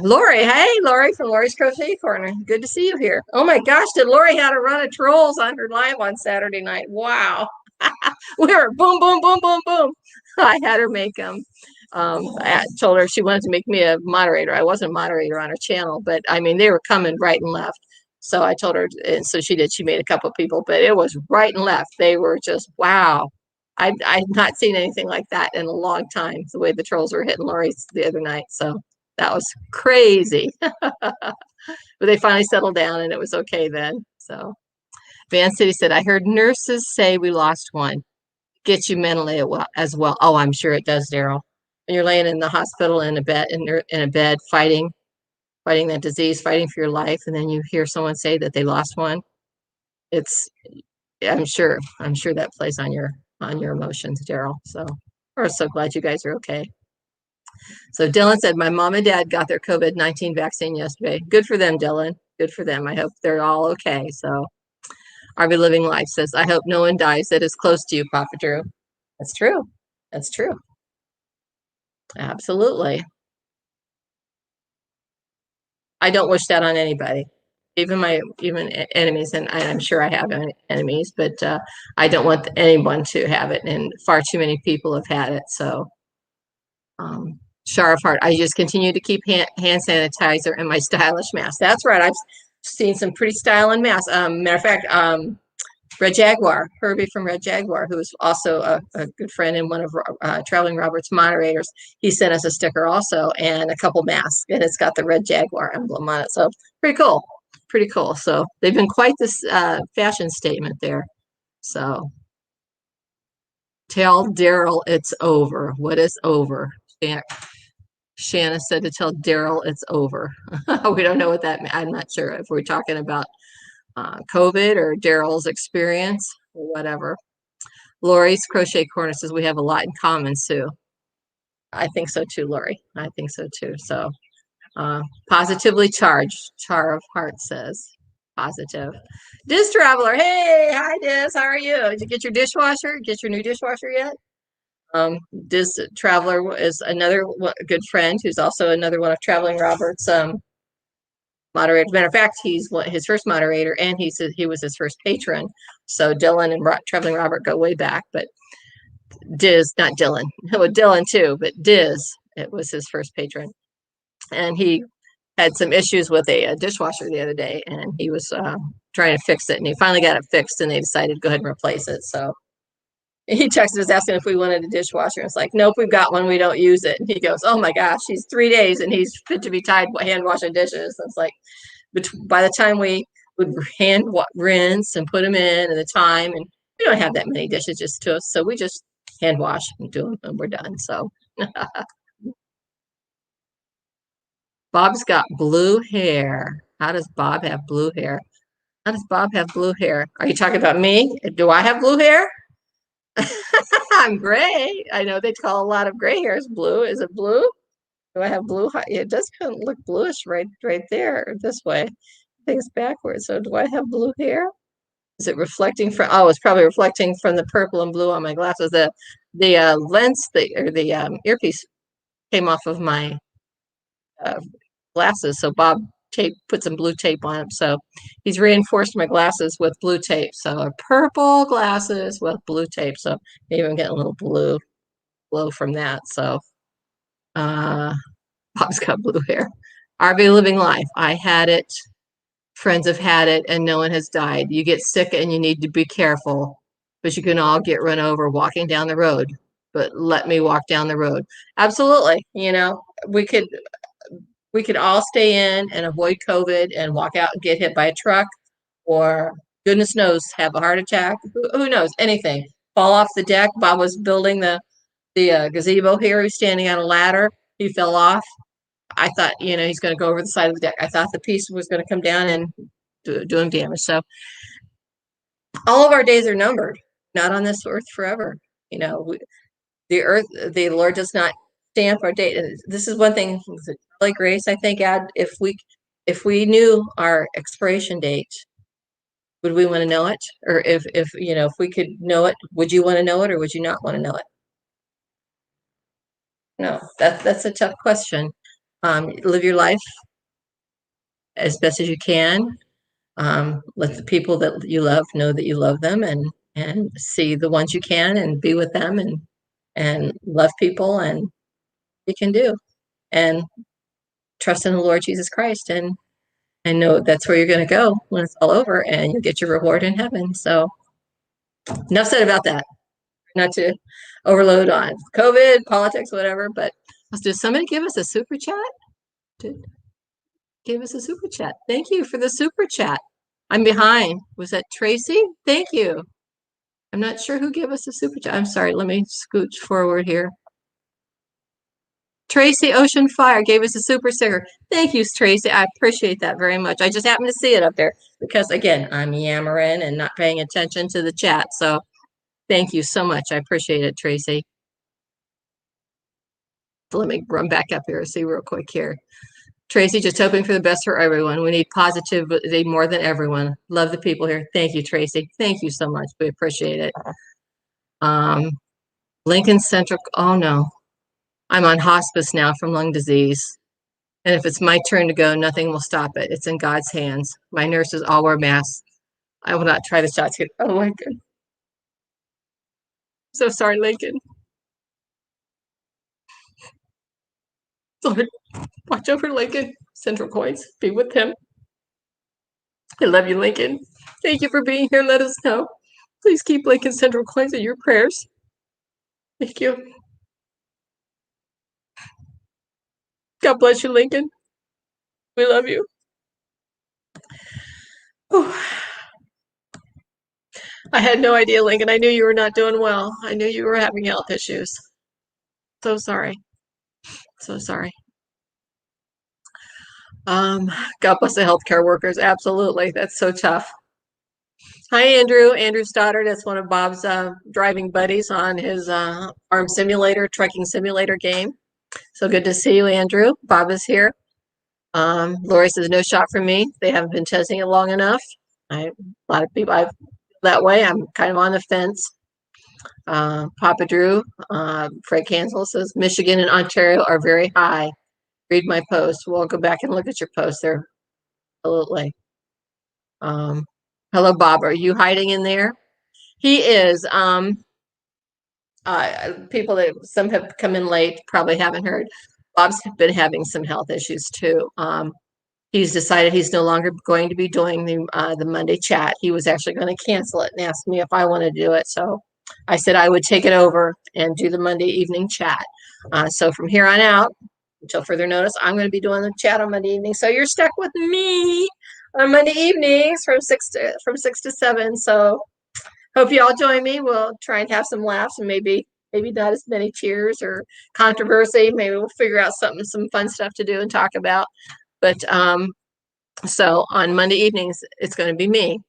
Lori, hey, Lori from Lori's Crochet Corner. Good to see you here. Oh my gosh, did Lori had a run of trolls on her live on Saturday night? Wow. We were boom, boom, boom, boom, boom. I had her make them. I told her she wanted to make me a moderator. I wasn't a moderator on her channel, but I mean, they were coming right and left. So I told her, and so she did. She made a couple of people, but it was right and left. They were just, wow. I'd not seen anything like that in a long time, the way the trolls were hitting Lori the other night. So that was crazy. But they finally settled down and it was okay then. So Van City said, I heard nurses say we lost one. Gets you mentally as well. Oh, I'm sure it does, Daryl. When you're laying in the hospital in a bed fighting that disease, fighting for your life, and then you hear someone say that they lost one, I'm sure that plays on your emotions, Daryl. So we're so glad you guys are okay. So Dylan said, my mom and dad got their COVID-19 vaccine yesterday. Good for them, Dylan. Good for them. I hope they're all okay. So RV Living Life says, I hope no one dies that is close to you, Papa Drew. That's true. That's true. Absolutely. I don't wish that on anybody, even enemies, and I'm sure I have enemies, but I don't want anyone to have it, and far too many people have had it. So Char of Heart, I just continue to keep hand sanitizer and my stylish mask. That's right. I've seen some pretty styling masks. Matter of fact, Red Jaguar, Herbie from Red Jaguar, who is also a good friend and one of Traveling Robert's moderators, he sent us a sticker also and a couple masks, and it's got the Red Jaguar emblem on it. So pretty cool. Pretty cool. So they've been quite this fashion statement there. So tell Daryl it's over. What is over? Shanna said to tell Daryl it's over. We don't know what that means. I'm not sure if we're talking about COVID or Daryl's experience or whatever. Lori's Crochet Corner says we have a lot in common, Sue. I think so too, Lori. I think so too. So positively charged, Char of Heart says. Positive. Diz Traveler, hey, hi Diz, how are you? Did you get your dishwasher? Get your new dishwasher yet? Diz Traveler is another good friend who's also another one of Traveling Robert's moderator. Matter of fact, he's his first moderator, and he was his first patron. So Dylan and Traveling Robert go way back, but Diz, not Dylan, well, Dylan too, but Diz, it was his first patron, and he had some issues with a dishwasher the other day, and he was trying to fix it, and he finally got it fixed, and they decided to go ahead and replace it. So he texted us asking if we wanted a dishwasher. It's like, nope, we've got one. We don't use it. And he goes, oh my gosh, he's 3 days and he's fit to be tied hand washing dishes. It's like, by the time we would rinse and put them in and the time, and we don't have that many dishes just to us. So we just hand wash and do them and we're done. So Bob's got blue hair. How does Bob have blue hair? How does Bob have blue hair? Are you talking about me? Do I have blue hair? I'm gray. I know they call a lot of gray hairs blue. Is it blue? Do I have blue? It does kind of look bluish right there this way. I think it's backwards. So do I have blue hair? Is it reflecting from? Oh, it's probably reflecting from the purple and blue on my glasses. The lens, or the earpiece came off of my glasses. So Bob put some blue tape on them. So he's reinforced my glasses with blue tape. So purple glasses with blue tape. So maybe I'm getting a little blue glow from that. So Bob's got blue hair. RV living life. I had it. Friends have had it and no one has died. You get sick and you need to be careful, but you can all get run over walking down the road. But let me walk down the road. Absolutely. You know, we could all stay in and avoid COVID and walk out and get hit by a truck, or goodness knows, have a heart attack. Who knows? Anything. Fall off the deck. Bob was building the gazebo here. He's standing on a ladder. He fell off. I thought, he's going to go over the side of the deck. I thought the piece was going to come down and do him damage. So all of our days are numbered, not on this earth forever. The Lord does not stamp our date. And this is one thing, like Grace, I think, if we knew our expiration date, would we want to know it? Or if we could know it, would you want to know it or would you not want to know it? No, that's a tough question. Live your life as best as you can. Let the people that you love know that you love them, and see the ones you can and be with them and love people, and you can do, and trust in the Lord Jesus Christ, and know that's where you're going to go when it's all over, and you'll get your reward in heaven. So enough said about that. Not to overload on COVID, politics, whatever, but did somebody give us a super chat? Give us a super chat. Thank you for the super chat. I'm behind. Was that Tracy? Thank you. I'm not sure who gave us a super chat. I'm sorry. Let me scooch forward here. Tracy Ocean Fire gave us a super sticker. Thank you, Tracy. I appreciate that very much. I just happened to see it up there because, again, I'm yammering and not paying attention to the chat. So thank you so much. I appreciate it, Tracy. So let me run back up here and see real quick here. Tracy, just hoping for the best for everyone. We need positivity more than everyone. Love the people here. Thank you, Tracy. Thank you so much. We appreciate it. Lincoln Central. Oh, no. I'm on hospice now from lung disease. And if it's my turn to go, nothing will stop it. It's in God's hands. My nurses all wear masks. I will not try the shots. Oh, my God. So sorry, Lincoln. Lord, watch over Lincoln. Central Coins. Be with him. I love you, Lincoln. Thank you for being here. Let us know. Please keep Lincoln Central Coins in your prayers. Thank you. God bless you, Lincoln. We love you. Oh. I had no idea, Lincoln. I knew you were not doing well. I knew you were having health issues. So sorry. So sorry. God bless the healthcare workers. Absolutely. That's so tough. Hi, Andrew. Andrew Stoddard. That's one of Bob's driving buddies on his farm simulator, trucking simulator game. So good to see you, Andrew. Bob is here. Lori says, no shot from me. They haven't been testing it long enough. A lot of people I've that way. I'm kind of on the fence. Papa Drew, Fred Cancel says, Michigan and Ontario are very high. Read my post. We'll go back and look at your post there. Absolutely. Hello, Bob. Are you hiding in there? He is. People that some have come in late probably haven't heard. Bob's been having some health issues too. He's decided he's no longer going to be doing the Monday chat. He was actually going to cancel it and ask me if I wanted to do it. So I said I would take it over and do the Monday evening chat. So from here on out, until further notice, I'm going to be doing the chat on Monday evening. So you're stuck with me on Monday evenings from 6 to 7. So hope you all join me. We'll try and have some laughs and maybe not as many tears or controversy. Maybe we'll figure out some fun stuff to do and talk about. But so on Monday evenings, it's going to be me.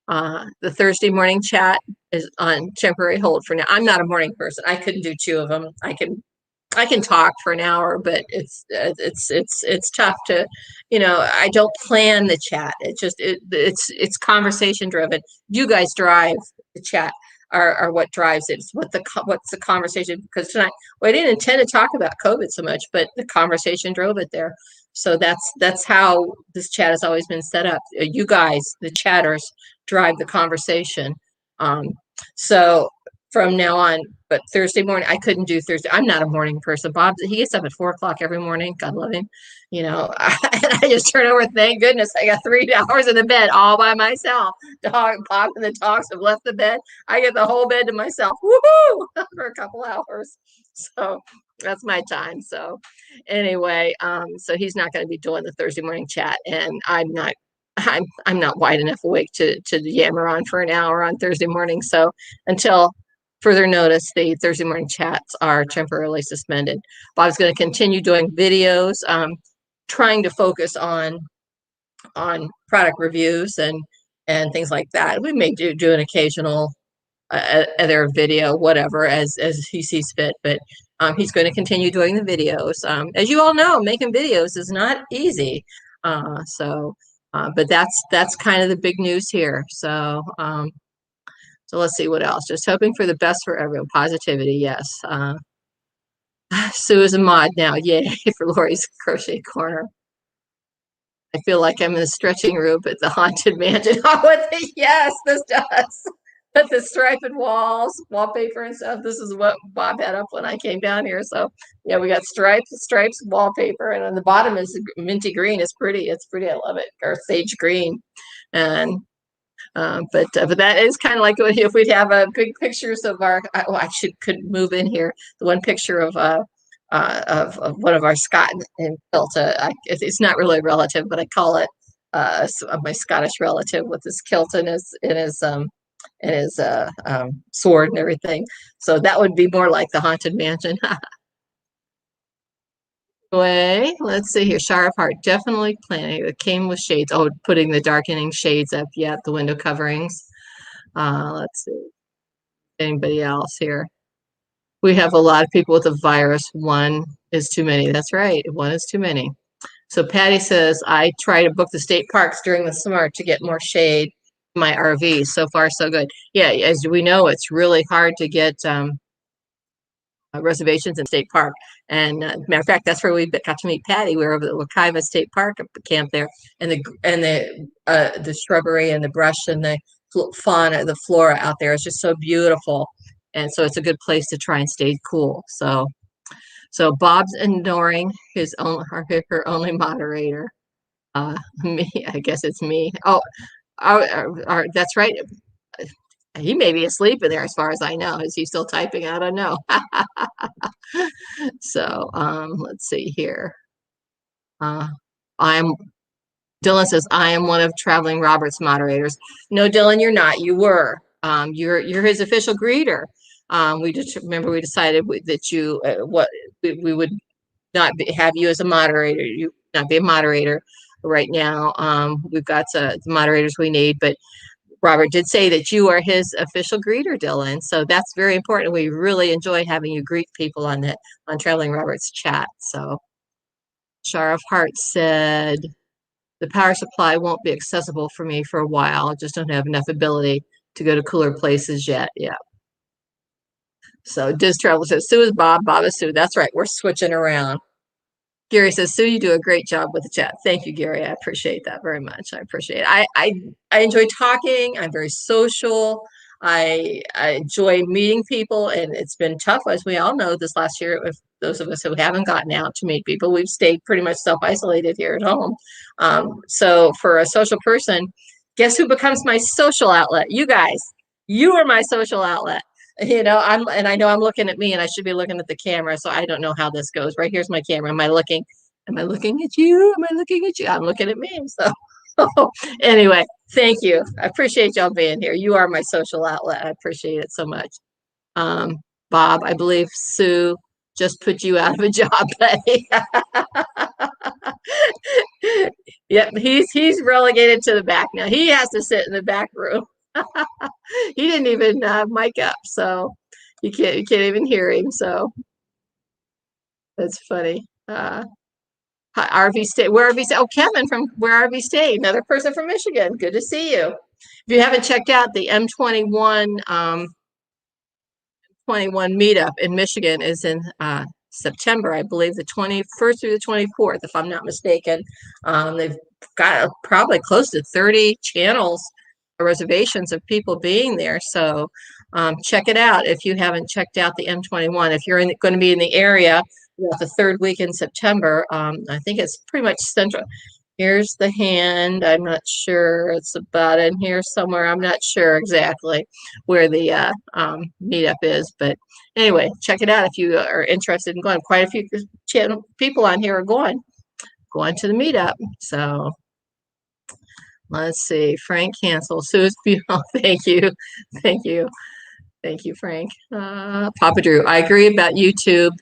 The Thursday morning chat is on temporary hold for now. I'm not a morning person. I couldn't do two of them. I can talk for an hour, but it's tough to, I don't plan the chat. It's conversation driven. You guys drive the chat. Are what drives it. It's what's the conversation, because tonight, well, I didn't intend to talk about COVID so much, but the conversation drove it there. So that's how this chat has always been set up. You guys, the chatters, drive the conversation. So from now on, but Thursday morning, I couldn't do Thursday. I'm not a morning person. Bob, he gets up at 4 o'clock every morning. God love him. I just turn over. Thank goodness I got 3 hours in the bed all by myself. Bob and the dogs have left the bed. I get the whole bed to myself. Woohoo! For a couple hours. So that's my time. So anyway, so he's not going to be doing the Thursday morning chat, and I'm not wide enough awake to yammer on for an hour on Thursday morning. So until further notice, the Thursday morning chats are temporarily suspended. Bob's going to continue doing videos, trying to focus on product reviews and things like that. We may do an occasional other video, whatever, as he sees fit. But he's going to continue doing the videos. As you all know, making videos is not easy. But that's kind of the big news here. So let's see what else. Just hoping for the best for everyone. Positivity, yes. Sue is a mod now. Yay for Lori's Crochet Corner. I feel like I'm in the stretching room at the Haunted Mansion. Oh, yes, this does. But the striped walls, wallpaper and stuff. This is what Bob had up when I came down here. So yeah, we got stripes, wallpaper, and on the bottom is minty green. It's pretty. It's pretty. I love it. Or sage green, and but that is kind of like if we'd have big pictures of our. Could move in here. The one picture of one of our Scott and kilt. It's not really a relative, but I call it my Scottish relative with his kilt and his sword and everything. So that would be more like the Haunted Mansion. Let's see here. Shower of Heart, definitely planning. It came with shades. Oh, putting the darkening shades up. Yeah, the window coverings. Let's see. Anybody else here? We have a lot of people with the virus. One is too many. That's right. One is too many. So Patty says, I try to book the state parks during the summer to get more shade in my RV. So far, so good. Yeah, as we know, it's really hard to get reservations in state park. And matter of fact, that's where we got to meet Patty. We were over at the Wakaiva State Park camp there, and the shrubbery and the brush and the fauna, the flora out there is just so beautiful. And so it's a good place to try and stay cool. So Bob's ignoring her only moderator. Me, I guess it's me. Oh, that's right. He may be asleep in there, as far as I know. Is he still typing? I don't know. So let's see here. Dylan says, I am one of Traveling Robert's moderators. No, Dylan, you're not. You were. You're his official greeter. We decided that we would not have you as a moderator. You not be a moderator right now. We've got the moderators we need, but Robert did say that you are his official greeter, Dylan. So that's very important. We really enjoy having you greet people on Traveling Robert's chat. So Shar of Hearts said, the power supply won't be accessible for me for a while. I just don't have enough ability to go to cooler places yet. Yeah. So Diz Travel says, Sue is Bob, Bob is Sue. That's right. We're switching around. Gary says, Sue, you do a great job with the chat. Thank you, Gary. I appreciate that very much. I appreciate it. I enjoy talking. I'm very social. I enjoy meeting people, and it's been tough, as we all know, this last year. If those of us who haven't gotten out to meet people, we've stayed pretty much self-isolated here at home. So for a social person, guess who becomes my social outlet? You guys. You are my social outlet. You know, and I know I'm looking at me, and I should be looking at the camera, so I don't know how this goes. Right here's my camera. Am I looking? Am I looking at you? Am I looking at you? I'm looking at me. So anyway, thank you. I appreciate y'all being here. You are my social outlet. I appreciate it so much. Um, Bob, I believe Sue just put you out of a job, buddy. Yep, he's relegated to the back now. He has to sit in the back room. He didn't even mic up, so you can't even hear him. So that's funny. RV State, where RV State? Oh, Kevin from where RV State, another person from Michigan. Good to see you. If you haven't checked out the M21 21 meetup in Michigan is in September, I believe, the 21st through the 24th, if I'm not mistaken. They've got probably close to 30 channels or reservations of people being there. So check it out if you haven't checked out the M21. If you're going to be in the area, the third week in September, I think it's pretty much central. Here's the hand. I'm not sure. It's about in here somewhere. I'm not sure exactly where the meetup is. But anyway, check it out if you are interested in going. Quite a few people on here are going to the meetup. So let's see. Frank cancel. Sue's beautiful. Thank you. Thank you. Thank you, Frank. Papa Drew, I agree about YouTube.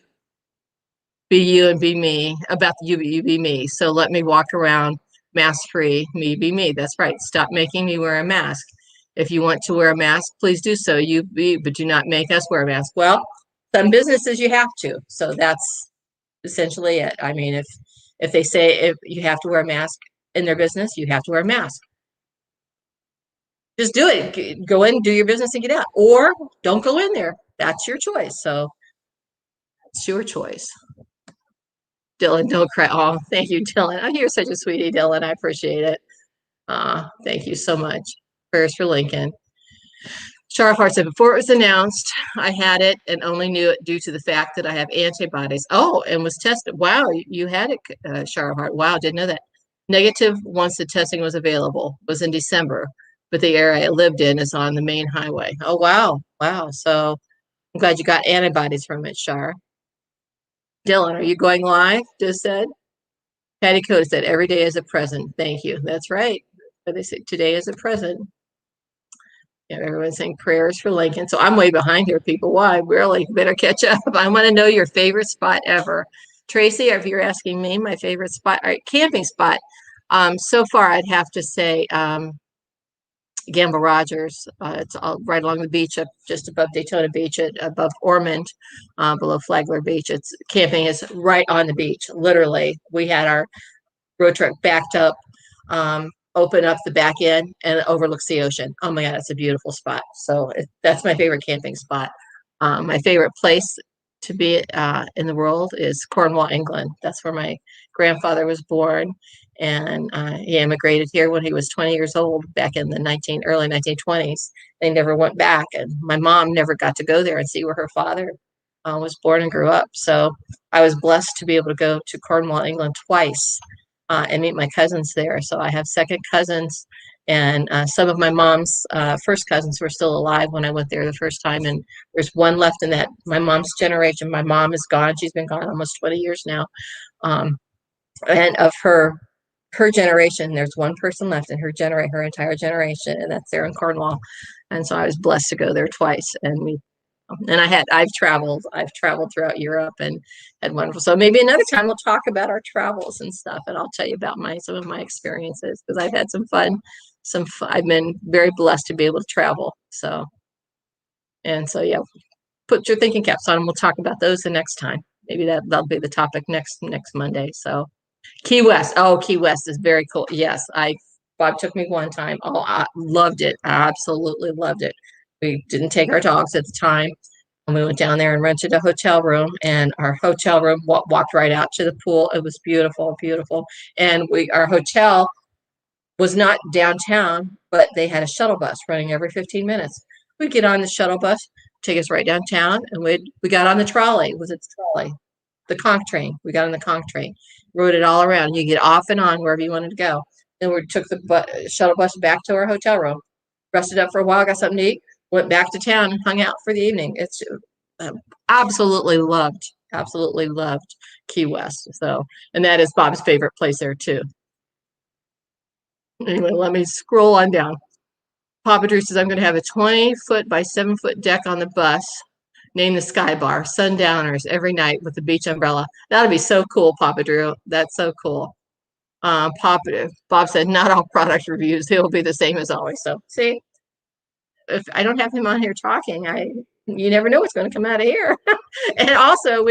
Be you and be me, about the you be me. So let me walk around mask free, me be me. That's right. Stop making me wear a mask. If you want to wear a mask, please do so. You be, but do not make us wear a mask. Well, some businesses you have to. So that's essentially it. I mean, if they say if you have to wear a mask in their business, you have to wear a mask. Just do it. Go in, do your business, and get out. Or don't go in there. That's your choice. So it's your choice. Dylan, don't cry. Oh, thank you, Dylan. Oh, you're such a sweetie, Dylan. I appreciate it. Thank you so much. Prayers for Lincoln. Sharp said, before it was announced, I had it and only knew it due to the fact that I have antibodies. Oh, and was tested. Wow, you had it, Sharp. Wow, didn't know that. Negative once the testing was available, was in December, but the area I lived in is on the main highway. Oh, wow. Wow. So I'm glad you got antibodies from it, Shar. Dylan, are you going live? Just said. Patty Code said, every day is a present. Thank you. That's right. But they say today is a present. Yeah, everyone's saying prayers for Lincoln. So I'm way behind here, people. Why? Really? Better catch up. I want to know your favorite spot ever. Tracy, if you're asking me, my favorite spot, all right, camping spot. So far, I'd have to say Gamble Rogers. It's all right along the beach, up just above Daytona Beach, above Ormond, below Flagler Beach. It's camping is right on the beach. Literally, we had our road truck backed up, open up the back end, and it overlooks the ocean. Oh my God, it's a beautiful spot. So that's my favorite camping spot. My favorite place to be in the world is Cornwall, England. That's where my grandfather was born, and he immigrated here when he was 20 years old back in the early 1920s. They never went back, and my mom never got to go there and see where her father was born and grew up. So I was blessed to be able to go to Cornwall, England twice and meet my cousins there. So I have second cousins, and some of my mom's first cousins were still alive when I went there the first time. And there's one left in that my mom's generation. My mom is gone. She's been gone almost 20 years now. And of her generation, there's one person left in her entire generation, and that's there in Cornwall. And so I was blessed to go there twice, and I've traveled throughout Europe and had wonderful. So maybe another time we'll talk about our travels and stuff, and I'll tell you about some of my experiences, because I've had some fun. I've been very blessed to be able to travel. So yeah, put your thinking caps on, and we'll talk about those the next time. Maybe that'll be the topic next Monday. So Key West. Oh, Key West is very cool. Yes, Bob took me one time. Oh, I loved it. I absolutely loved it. We didn't take our dogs at the time. And we went down there and rented a hotel room, and our hotel room walked right out to the pool. It was beautiful, beautiful. And our hotel was not downtown, but they had a shuttle bus running every 15 minutes. We'd get on the shuttle bus, take us right downtown, and we got on the trolley. Was it the trolley? The conch train. We got on the conch train, rode it all around. You get off and on wherever you wanted to go. Then we took the shuttle bus back to our hotel room, rested up for a while, got something to eat, went back to town and hung out for the evening. It's absolutely loved Key West. So, and that is Bob's favorite place there too. Anyway, let me scroll on down. Papa Drew says, I'm going to have a 20-foot by 7-foot deck on the bus. Name the Sky Bar, sundowners every night with the beach umbrella. That'll be so cool, Papa Drew. That's so cool. Bob said, not all product reviews. They will be the same as always. So see, if I don't have him on here talking, you never know what's going to come out of here. And also,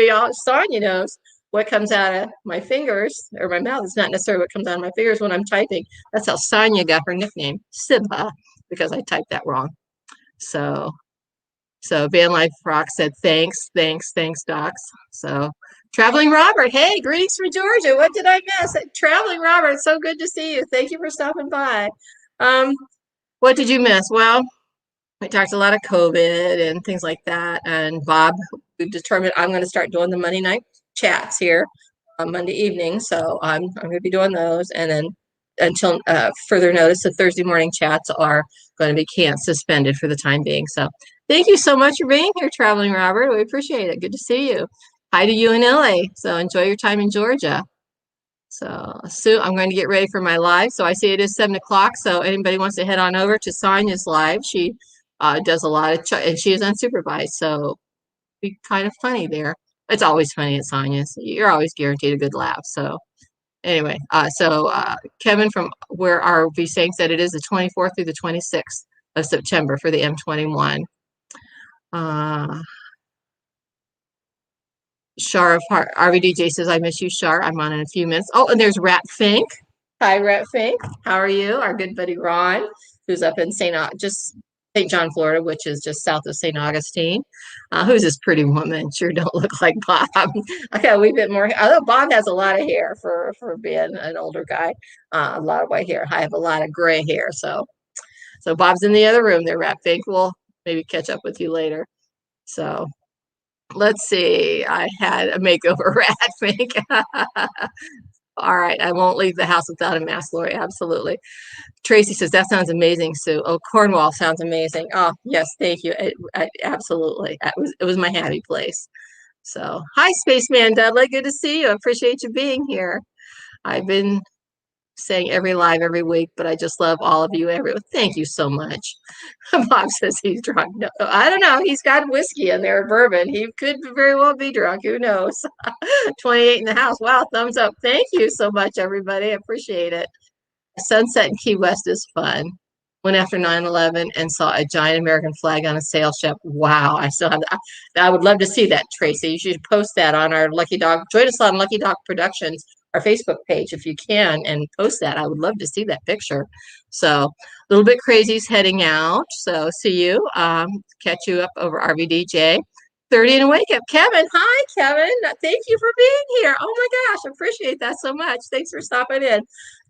Sonya knows what comes out of my fingers or my mouth. It's not necessarily what comes out of my fingers when I'm typing. That's how Sonya got her nickname, Sibha, because I typed that wrong. So Van Life Rock said, thanks, Docs. So Traveling Robert, hey, greetings from Georgia. What did I miss? Traveling Robert, so good to see you. Thank you for stopping by. What did you miss? Well, we talked a lot of COVID and things like that. And Bob, we've determined I'm going to start doing the Monday night chats here on Monday evening. So I'm going to be doing those. And then until further notice, the Thursday morning chats are going to be suspended for the time being. So thank you so much for being here, Traveling Robert. We appreciate it. Good to see you. Hi to you in LA. So enjoy your time in Georgia. So soon I'm going to get ready for my live. So I see it is 7 o'clock. So anybody wants to head on over to Sonia's live. She does a lot of, and she is unsupervised. So be kind of funny there. It's always funny at Sonia's. You're always guaranteed a good laugh. So anyway, Kevin from where are we saying said it is the 24th through the 26th of September for the M21. Shar of RVDJ says, I miss you, Shar. I'm on in a few minutes. Oh, and there's Rat Fink. Hi, Rat Fink. How are you? Our good buddy Ron, who's up in St. John, Florida, which is just south of St. Augustine. Who's this pretty woman? Sure don't look like Bob. I got a wee bit more. Although Bob has a lot of hair for being an older guy, a lot of white hair. I have a lot of gray hair. So Bob's in the other room there, Rat Fink. We'll maybe catch up with you later. So let's see. I had a makeover, Rat Fink. All right. I won't leave the house without a mask, Lori. Absolutely. Tracy says, that sounds amazing, Sue. Oh, Cornwall sounds amazing. Oh, yes. Thank you. Absolutely. It was my happy place. So hi, Spaceman Dudley. Good to see you. I appreciate you being here. I've been saying every live every week, but I just love all of you. Thank you so much. Bob says he's drunk. No, I don't know. He's got whiskey in there, bourbon. He could very well be drunk. Who knows? 28 in the house. Wow, thumbs up. Thank you so much, everybody. I appreciate it. Sunset in Key West is fun. Went after 9/11 and saw a giant American flag on a sail ship. Wow, I would love to see that, Tracy. You should post that on our Lucky Dog. Join us on Lucky Dog Productions, our Facebook page, if you can, and post that. I would love to see that picture. So a little bit crazy's heading out. So see you. Catch you up over RVDJ. 30 and Wake Up. Kevin. Hi, Kevin. Thank you for being here. Oh my gosh, I appreciate that so much. Thanks for stopping in.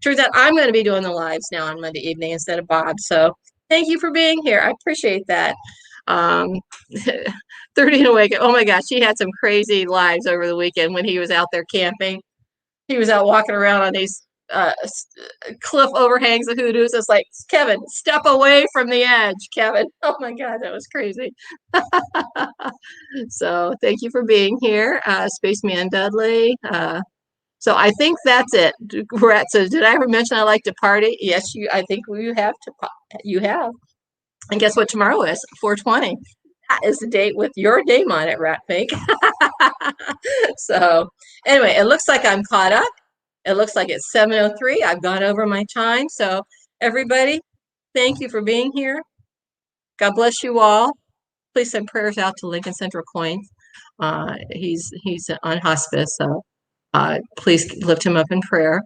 Turns out I'm going to be doing the lives now on Monday evening instead of Bob. So thank you for being here. I appreciate that. 30 and Wake Up. Oh my gosh, he had some crazy lives over the weekend when he was out there camping. He was out walking around on these cliff overhangs of hoodoos. It's like, Kevin, step away from the edge, Kevin. Oh my God, that was crazy. So thank you for being here, Spaceman Dudley. So I think that's it. Rat says, did I ever mention I like to party? Yes, I think you have. You have. And guess what tomorrow is? 420. That is the date with your name on it, Rat Fink. So anyway, it looks like I'm caught up. It looks like it's 7:03. I've gone over my time. So everybody, thank you for being here. God bless you all. Please send prayers out to Lincoln Central Coins. He's on hospice, so please lift him up in prayer.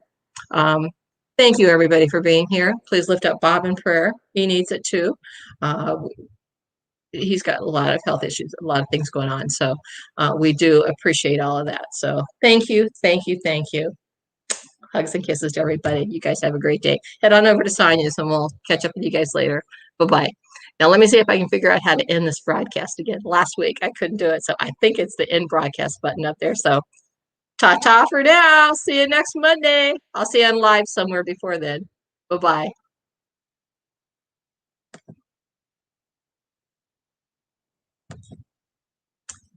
Thank you, everybody, for being here. Please lift up Bob in prayer. He needs it too. He's got a lot of health issues, a lot of things going on. So we do appreciate all of that. So thank you, thank you, thank you. Hugs and kisses to everybody. You guys have a great day. Head on over to Sonia's and we'll catch up with you guys later. Bye-bye. Now let me see if I can figure out how to end this broadcast again. Last week I couldn't do it, so I think it's the end broadcast button up there. So ta-ta for now. See you next Monday. I'll see you on live somewhere before then. Bye-bye.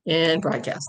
And broadcast. There.